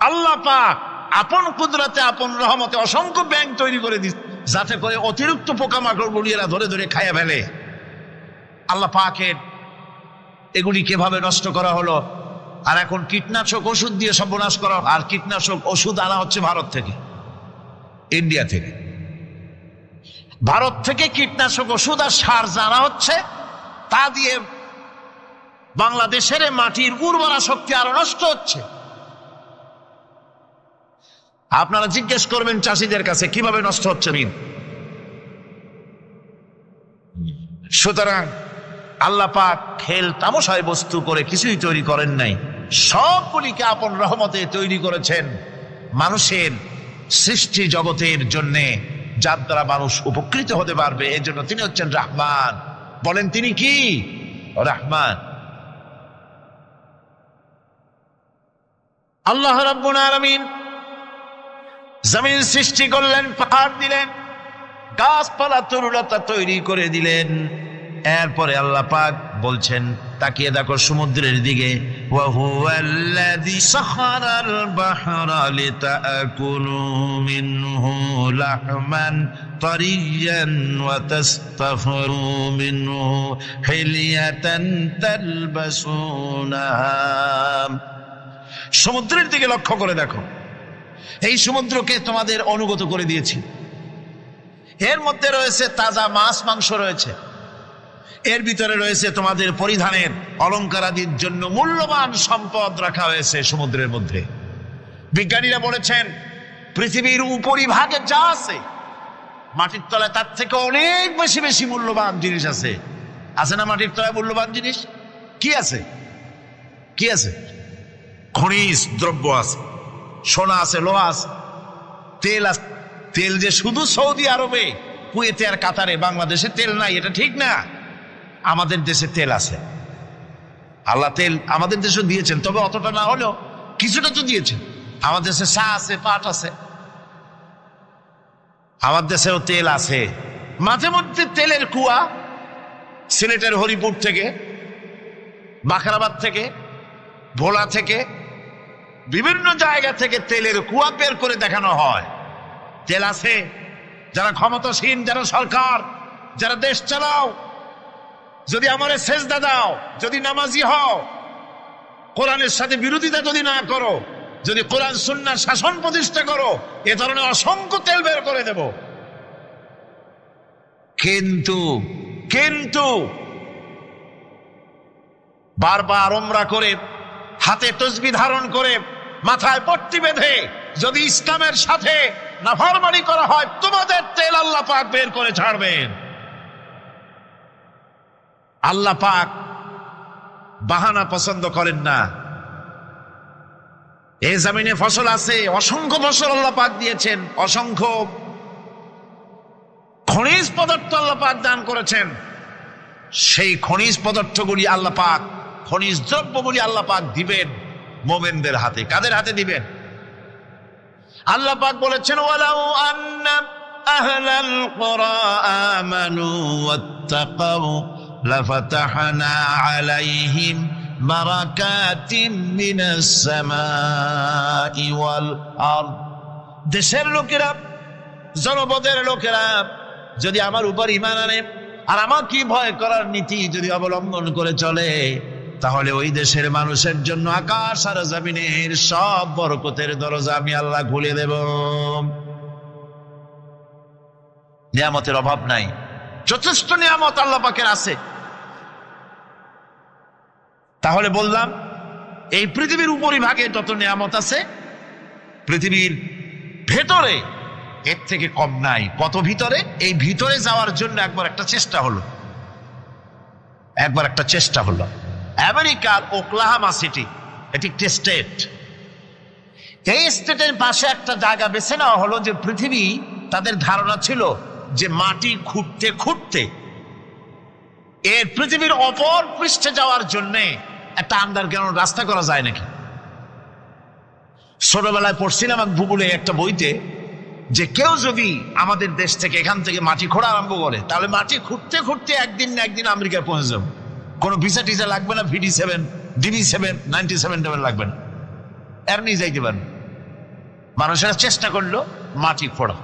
আল্লাহ পাক আপন কুদরতে আপন রহমতে অসংখ্য ব্যাঙ তৈরি করে দিচ্ছে, যাতে করে অতিরিক্ত পোকামাকড় গুলি এরা ধরে ধরে খাইয়া ফেলে। আল্লাহ পাকের এগুলি কিভাবে নষ্ট করা হলো। আর এখন কীটনাশক ওষুধ দিয়ে সর্বনাশ করা। আর কীটনাশক ওষুধ আনা হচ্ছে ভারত থেকে, ইন্ডিয়া থেকে। ভারত থেকে কীটনাশক ওষুধ আর সার জানা হচ্ছে, তা দিয়ে বাংলাদেশের মাটির উর্বরা শক্তি আরো নষ্ট হচ্ছে। আপনারা জিজ্ঞেস করবেন চাষিদের কাছে কিভাবে নষ্ট হচ্ছে ঋণ। সুতরাং আল্লাহ পাক খেল তামাশায় বস্তু করে কিছুই তৈরি করেন নাই, সবগুলিকে আপন রহমতে তৈরি করেছেন মানুষের সৃষ্টি জগতের জন্যে, যার দ্বারা মানুষ উপকৃত হতে পারবে। এই জন্য তিনি হচ্ছেন রহমান। বলেন তিনি কি? রহমান। আল্লাহ রাব্বুল আলামিন জমিন সৃষ্টি করলেন, পাহাড় দিলেন, গাছপালা তরুলতা তৈরি করে দিলেন। এরপরে আল্লাহ পাক বলছেন, তাকিয়ে দেখো সমুদ্রের দিকে, ওয়া হুয়াল্লাযী সাখারাল বাহরা লিতাকুলু মিনহু লাহমান তারিয়ান ওয়া তাস্তাখরু মিনহু হিলিয়াতান তালবাসুনাহা। সমুদ্রের দিকে লক্ষ্য করে দেখো, এই সমুদ্রকে তোমাদের অনুগত করে দিয়েছি। এর মধ্যে রয়েছে তাজা মাছ মাংস রয়েছে, এর ভিতরে রয়েছে তোমাদের পরিধানের অলংকারাদির জন্য মূল্যবান সম্পদ রাখা হয়েছে সমুদ্রের মধ্যে। বিজ্ঞানীরা বলেছেন পৃথিবীর উপরিভাগে যা আছে মাটির তলায় তার থেকে অনেক বেশি বেশি মূল্যবান জিনিস আছে। আছে না মাটির তলায় মূল্যবান জিনিস? কি আছে? কি আছে? খনিজ দ্রব্য আছে, সোনা আছে, লোহা আছে, তেল আছে। তেল যে শুধু সৌদি আরবে, কুয়েতে আর কাতারে, বাংলাদেশে তেল নাই, এটা ঠিক না। আমাদের দেশে তেল আছে। আল্লাহ তেল আমাদের দেশে দিয়েছেন, তবে অতটা না হলেও কিছুটা তো দিয়েছেন। আমাদের দেশে চা আছে, পাট আছে, আমার দেশেও তেল আছে। মাঝে মধ্যে তেলের কুয়া সিলেটের হরিপুর থেকে, বাখরাবাদ থেকে, ভোলা থেকে, বিভিন্ন জায়গা থেকে তেলের কুয়া বের করে দেখানো হয়। তেল আছে। যারা ক্ষমতাসীন, যারা সরকার, যারা দেশ চালাও, যদি আমারে সেজদা দাও, যদি নামাজি হও, কোরআনের সাথে বিরোধিতা যদি না করো, যদি কোরআন সুন্নাহর শাসন প্রতিষ্ঠা করো, এ ধরনের অসংখ্য তেল বের করে দেব। কিন্তু বারবার ওমরা করে, হাতে তসবিহ ধারণ করে, মাথায় পট্টি বেঁধে যদি ইসলামের সাথে নাফরমানি করা হয়, তোমাদের তেল আল্লাহ পাক বের করে ছাড়বেন। আল্লাহ পাক বাহানা পছন্দ করেন না। এই জমিনে ফসল আছে, অসংখ্য ফসল আল্লাহ পাক দিয়েছেন, অসংখ্য খনিজ পদার্থ আল্লাহ পাক দান করেছেন। সেই খনিজ পদার্থগুলি আল্লাহ পাক, খনিজ দ্রব্যগুলি আল্লাহ পাক দিবেন মুমিনদের হাতে। কাদের হাতে দিবেন? আল্লাহ পাক বলেছেন, ওয়ালাউ আন্না আহলাল কুরা আমানু ওয়াত্তাকাউ লাফাতাহনা আলাইহিম বারাকাতিম মিনাস সামাই ওয়াল আরদ। দেশের লোকেরা, জনপদের লোকেরা যদি আমার উপর ঈমান আনে আর আমার কি ভয় করার নীতি যদি অবলম্বন করে চলে, তাহলে ওই দেশের মানুষের জন্য আকাশ আর জমিনের সব বরকতের দরজা আমি আল্লাহ খুলে দেব। নিয়ামতের অভাব নাই, যথেষ্ট নিয়ামত আল্লাহ পাকের আছে। তাহলে বললাম, এই পৃথিবীর উপরিভাগে যত নিয়ামত আছে, পৃথিবীর ভেতরে এর থেকে কম নাই। কত ভিতরে? এই ভিতরে যাওয়ার জন্য একবার একটা চেষ্টা হলো। আমেরিকার ওকলাহামা সিটি, এটি একটি স্টেট। এই স্টেটের পাশে একটা জায়গা বেছে নেওয়া হলো, যে পৃথিবী, তাদের ধারণা ছিল যে মাটি খুঁড়তে খুঁড়তে এর পৃথিবীর অপর পৃষ্ঠে যাওয়ার জন্য একটা আন্ডারগ্রাউন্ড রাস্তা করা যায় নাকি? ছোটবেলায় পড়ছিলাম এক ভূগোলে একটা বইতে যে কেউ যদি আমাদের দেশ থেকে এখান থেকে মাটি খোঁড়া আরম্ভ করে তাহলে মাটি খুঁড়তে খুঁড়তে একদিন না একদিন আমেরিকায় পৌঁছে যাবে। কোনো ভিসা টিসা লাগবে না, VD7 DB7 97 লাগবে না, এমনি যাইতে পারেন। মানুষেরা চেষ্টা করলো মাটি খোঁড়া,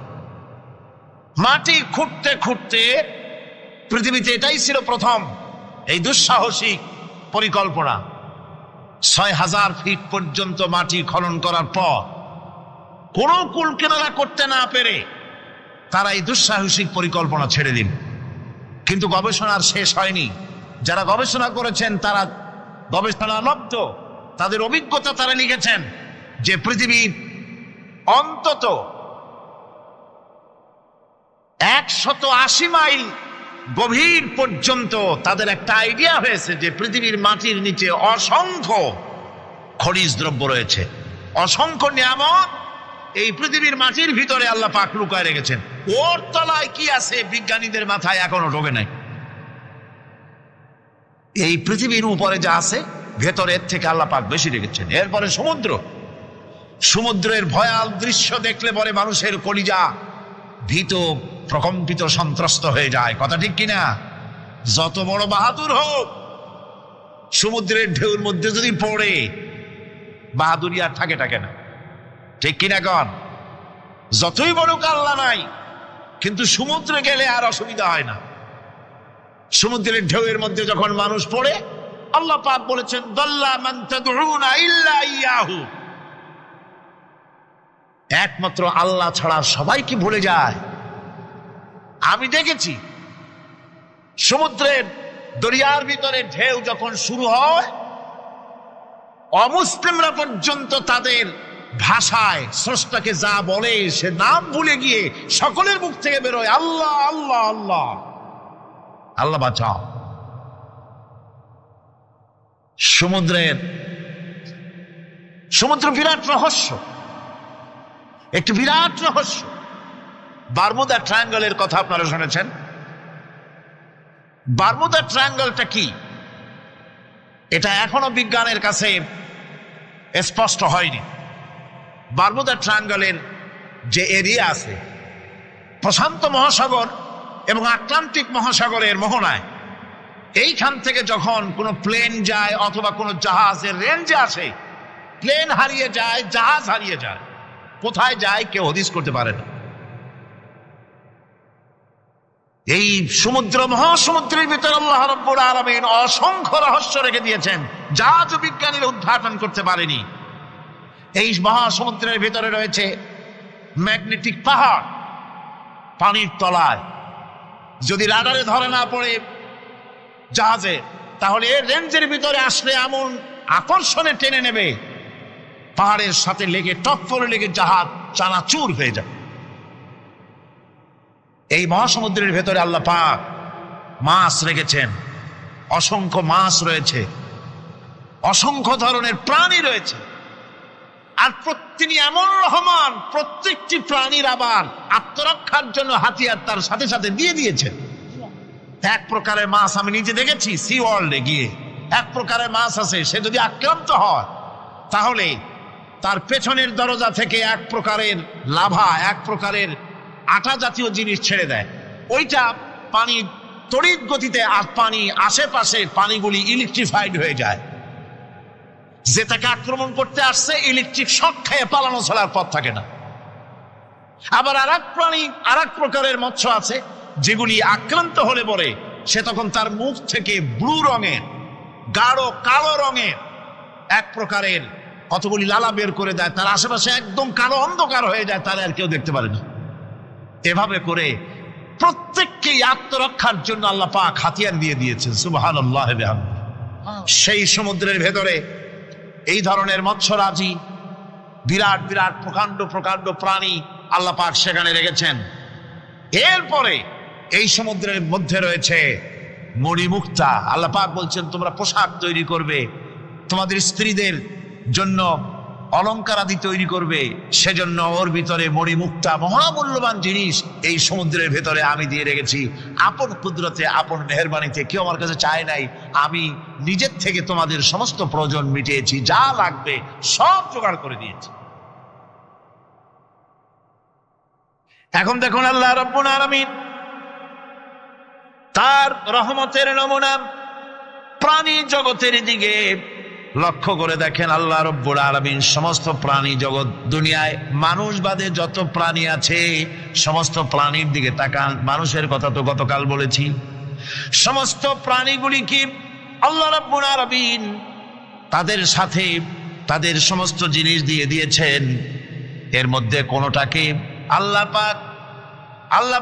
মাটি খুঁড়তে খুঁড়তে পৃথিবীতে এটাই ছিল প্রথম এই দুঃসাহসিক পরিকল্পনা। ৬,০০০ ফিট পর্যন্ত মাটি খনন করার পর কোন কুল কিনারা করতে না পেরে তারা এই দুঃসাহসিক পরিকল্পনা ছেড়ে দিন। কিন্তু গবেষণার শেষ হয়নি। যারা গবেষণা করেছেন তারা গবেষণালব্ধ, তাদের অভিজ্ঞতা তারা লিখেছেন যে পৃথিবীর অন্তত ১৮০ মাইল গভীর পর্যন্ত তাদের একটা আইডিয়া হয়েছে যে পৃথিবীর মাটির নিচে অসংখ্য খনিজ দ্রব্য রয়েছে, অসংখ্য নিয়ামত এই পৃথিবীর মাটির ভিতরে আল্লাহ পাক লুকায় রেখেছেন। ওর তলায় কি আছে বিজ্ঞানীদের মাথায় এখনো ঢোকে নাই। এই পৃথিবীর উপরে যা আছে ভেতরের থেকে আল্লাহ পাক বেশি রেখেছেন। এরপরে সমুদ্র, সমুদ্রের ভয়াল দৃশ্য দেখলে পরে মানুষের কলিজা ভীত প্রকম্পিত সন্ত্রস্ত হয়ে যায়। কথা ঠিক কিনা? যত বড় বাহাদুর হোক সমুদ্রের ঢেউর মধ্যে যদি পড়ে বাহাদুরি আর থাকে না, ঠিক কিনা কন? যতই বড় কাল্লা নাই, কিন্তু সমুদ্রে গেলে আর অসুবিধা হয় না। সমুদ্রের ঢেউয়ের মধ্যে যখন মানুষ পড়ে আল্লাহ পাক বলেছেন দাল্লা মান তাদউনা ইল্লা ইয়াহু, একমাত্র আল্লাহ ছাড়া সবাইকে ভুলে যায়। আমি দেখেছি সমুদ্রের দরিয়ার ভিতরে ঢেউ যখন শুরু হয় অমুসলিমরা পর্যন্ত তাদের ভাষায় স্রষ্টাকে যা বলে সে নাম ভুলে গিয়ে সকলের মুখ থেকে বেরোয় আল্লাহ আল্লাহ আল্লাহ, আল্লাহ বাঁচাও। সমুদ্র বিরাট রহস্য, একটি বিরাট রহস্য। বারমুদা ট্রায়াঙ্গলের কথা আপনারা শুনেছেন। বারমুদা ট্রায়াঙ্গলটা কি এটা এখনো বিজ্ঞানের কাছে স্পষ্ট হয়নি। বারমুদা ট্রায়াঙ্গলের যে এরিয়া আছে প্রশান্ত মহাসাগর এবং আটলান্টিক মহাসাগরের মোহনায়, এইখান থেকে যখন কোনো প্লেন যায় অথবা কোনো জাহাজের রেঞ্জে আসে, প্লেন হারিয়ে যায়, জাহাজ হারিয়ে যায়, কোথায় যায় কেউ হদিস করতে পারে না। এই সমুদ্র মহাসমুদ্রের ভিতরে আল্লাহ রাব্বুল আলামিন অসংখ্য রহস্য রেখে দিয়েছেন যা আজ বিজ্ঞানীরা উদ্ঘাটন করতে পারেনি। এই মহাসমুদ্রের ভিতরে রয়েছে ম্যাগনেটিক পাহাড় পানির তলায়, যদি রাডারে ধরে না পড়ে জাহাজে তাহলে এর রেঞ্জের ভিতরে আসলে এমন আকর্ষণে টেনে নেবে পাহাড়ের সাথে লেগে টক্করে লেগে জাহাজ চানাচুর হয়ে যাবে। এই মহাসমুদ্রের ভেতরে আল্লাহ পাক মাছ রেখেছেন, অসংখ্য মাছ রয়েছে, অসংখ্য ধরনের প্রাণী রয়েছে। আর তিনি এমন রহমান, প্রত্যেকটি প্রাণীর আবার আত্মরক্ষার জন্য হাতিয়ার তার সাথে সাথে দিয়ে দিয়েছেন। এক প্রকারের মাছ আমি নিজে দেখেছি সি ওয়ার্ল্ডে গিয়ে, এক প্রকারের মাছ আছে সে যদি আক্রান্ত হয় তাহলে তার পেছনের দরজা থেকে এক প্রকারের লাভা, এক প্রকারের আটা জাতীয় জিনিস ছেড়ে দেয়। ওইটা পানি তড়িৎ গতিতে, আর পানি আশেপাশে পানিগুলি ইলেকট্রিফাইড হয়ে যায়। যে তাকে আক্রমণ করতে আসছে ইলেকট্রিক শক খেয়ে পালানো ছাড়ার পথ থাকে না। আবার আর এক প্রাণী, আর এক প্রকারের মৎস্য আছে যেগুলি আক্রান্ত হলে পরে সে তখন তার মুখ থেকে ব্লু রঙের, গাঢ় কালো রঙের এক প্রকারের কতগুলি লালা বের করে দেয়, তার আশেপাশে একদম কালো অন্ধকার হয়ে যায়, তারা আর কেউ দেখতে পারে না। এভাবে করে প্রত্যেককেই আত্মরক্ষার জন্য আল্লাহ পাক হাতিয়ার দিয়ে দিয়েছেন। সুবহানাল্লাহ। সেই সমুদ্রের ভেতরে এই ধরনের মৎস্যরাজি, বিরাট বিরাট প্রকাণ্ড প্রকাণ্ড প্রাণী আল্লাহ পাক সেখানে রেখেছেন। এরপরে এই সমুদ্রের মধ্যে রয়েছে মণিমুক্তা। আল্লাহ পাক বলছেন তোমরা পোশাক তৈরি করবে, তোমাদের স্ত্রীদের জন্য অলংকার আদি তৈরি করবে, সেজন্য ওর ভিতরে মণিমুক্তা মহামূল্যবান জিনিস এই সমুদ্রের ভেতরে আমি দিয়ে রেখেছি। আপন কুদরতে, আপন মেহেরবানিতে কেউ আমার কাছে চায় নাই, আমি নিজের থেকে তোমাদের সমস্ত প্রয়োজন মিটিয়েছি, যা লাগবে সব জোগাড় করে দিয়েছি। এখন দেখুন আল্লাহ রাব্বুল আলামিন তার রহমতের নমুনা প্রাণী জগতের দিকে লক্ষ্য করে দেখেন। আল্লাহ রাব্বুল আলামিন সমস্ত প্রাণী জগৎ, দুনিয়ায় মানুষ বাদে যত প্রাণী আছে সমস্ত প্রাণীর দিকে তাকান। মানুষের কথা তো গতকাল বলেছি। সমস্ত প্রাণীগুলি কি আল্লাহ রাব্বুল আলামিন তাদের সাথে তাদের সমস্ত জিনিস দিয়ে দিয়েছেন। এর মধ্যে কোনোটাকে আল্লাহ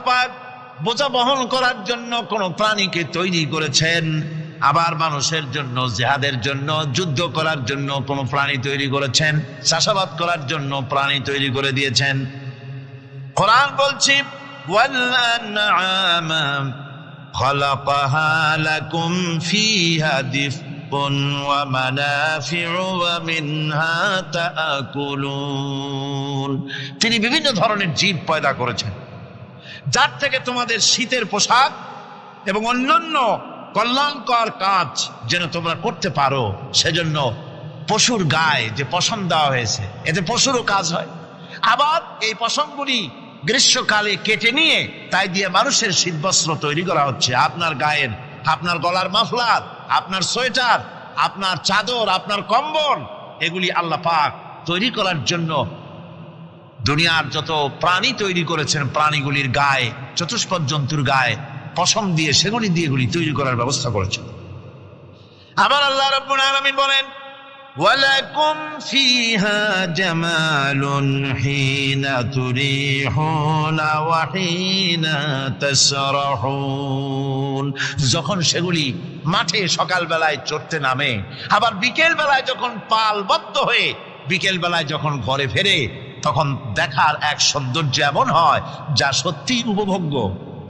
পাক বোঝা বহন করার জন্য কোন প্রাণীকে তৈরি করেছেন, আবার মানুষের জন্য, জিহাদের জন্য, যুদ্ধ করার জন্য কোন প্রাণী তৈরি করেছেন, চাষাবাদ করার জন্য প্রাণী তৈরি করে দিয়েছেন। কোরআন বলছি ওয়াল আনআমা খালাকাহা লাকুম ফিহা দিফকুন ওয়া মানাফিউ ওয়া মিনহা তাআকুলুন। তিনি বিভিন্ন ধরনের জীব পয়দা করেছেন, যার থেকে তোমাদের শীতের পোশাক এবং অন্যান্য কল্যাণকর কাজ যেন তোমরা করতে পারো, সেজন্য পশুর গায়ে যে পশম দেওয়া হয়েছে, এতে পশুরও কাজ হয়। আবার এই পশমগুলি গ্রীষ্মকালে কেটে নিয়ে তাই দিয়ে মানুষের শীতবস্ত্র তৈরি করা হচ্ছে। আপনার গায়ের, আপনার গলার মাফলার, আপনার সোয়েটার, আপনার চাদর, আপনার কম্বল, এগুলি আল্লাহ পাক তৈরি করার জন্য দুনিয়ার যত প্রাণী তৈরি করেছেন, প্রাণীগুলির গায়ে, চতুষ্পদ জন্তুর গায়ে পশম দিয়ে, সেগুলি দিয়ে এগুলি তৈরি করার ব্যবস্থা করেছেন। আবার আল্লাহ রাব্বুল আলামিন বলেন ওয়ালাকুম ফিহা জামালুন হিনা তুরিহুনা ওয়া হিনা তাসরাহুন। যখন সেগুলি মাঠে সকাল বেলায় চড়তে নামে, আবার বিকেল বেলায় যখন পালবদ্ধ হয়ে বিকেল বেলায় যখন ঘরে ফেরে, তখন দেখার এক সৌন্দর্য এমন হয় যা সত্যি উপভোগ্য।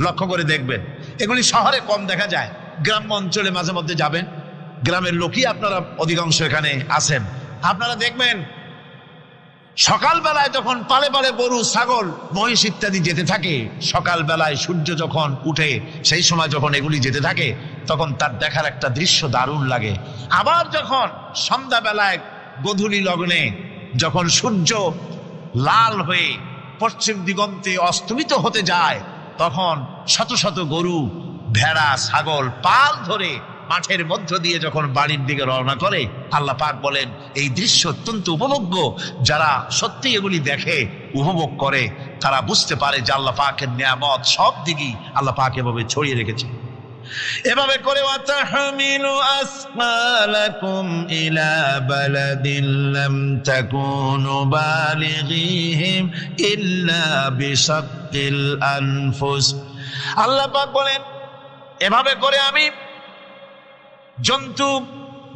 লক্ষ্য করে দেখবেন, এগুলি শহরে কম দেখা যায়, গ্রাম্য অঞ্চলে মাঝে মধ্যে যাবেন, গ্রামের লোকই আপনারা অধিকাংশ এখানে আছেন, আপনারা দেখবেন সকাল বেলায় যখন পালে পালে গরু, ছাগল, মহিষ ইত্যাদি যেতে থাকে, সকাল বেলায় সূর্য যখন উঠে সেই সময় যখন এগুলি যেতে থাকে, তখন তার দেখার একটা দৃশ্য দারুণ লাগে। আবার যখন সন্ধ্যা বেলায় গোধূলি লগ্নে যখন সূর্য লাল হয়ে পশ্চিম দিগন্তে অস্তমিত হতে যায়, তখন শত শত গরু, ভেড়া, ছাগল পাল ধরে মাঠের মধ্য দিয়ে যখন বাড়ির দিকে রওনা করে, আল্লাহ পাক বলেন এই দৃশ্য অত্যন্ত উপভোগ্য। যারা সত্যি এগুলি দেখে, উপভোগ করে, তারা বুঝতে পারে যে আল্লাহ পাকের নিয়ামত সব দিকেই আল্লাহ পাক এভাবে ছড়িয়ে রেখেছে। এভাবে করে ওয়াতাহমিলু আসমালাকুম ইলা বালাদিন লাম তাকুনু বালিগিহিম ইল্লা বিশাক্কিল আনফুস। আল্লাহ পাক বলেন এভাবে করে আমি জন্তু,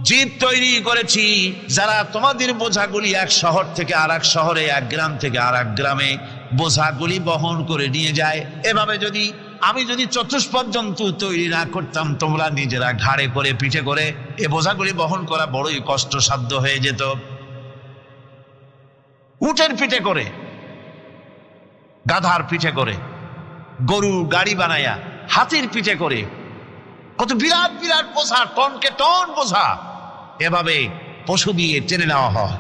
জীব তৈরি করেছি, যারা তোমাদের বোঝাগুলি এক শহর থেকে আর এক শহরে, এক গ্রাম থেকে আর এক গ্রামে বোঝাগুলি বহন করে নিয়ে যায়। এভাবে আমি যদি চতুষ্পদ জন্তু তৈরি না করতাম, তোমরা নিজেরা ঘাড়ে করে, পিঠে করে এ বোঝাগুলি বহন করা বড়ই কষ্টসাধ্য হয়ে যেত। উটের পিঠে করে, গাধার পিঠে করে, গরু গাড়ি বানায়া, হাতির পিঠে করে, কত বিরাট বিরাট বোঝা, টনকে টন বোঝা এভাবে পশু দিয়ে টেনে নেওয়া হয়।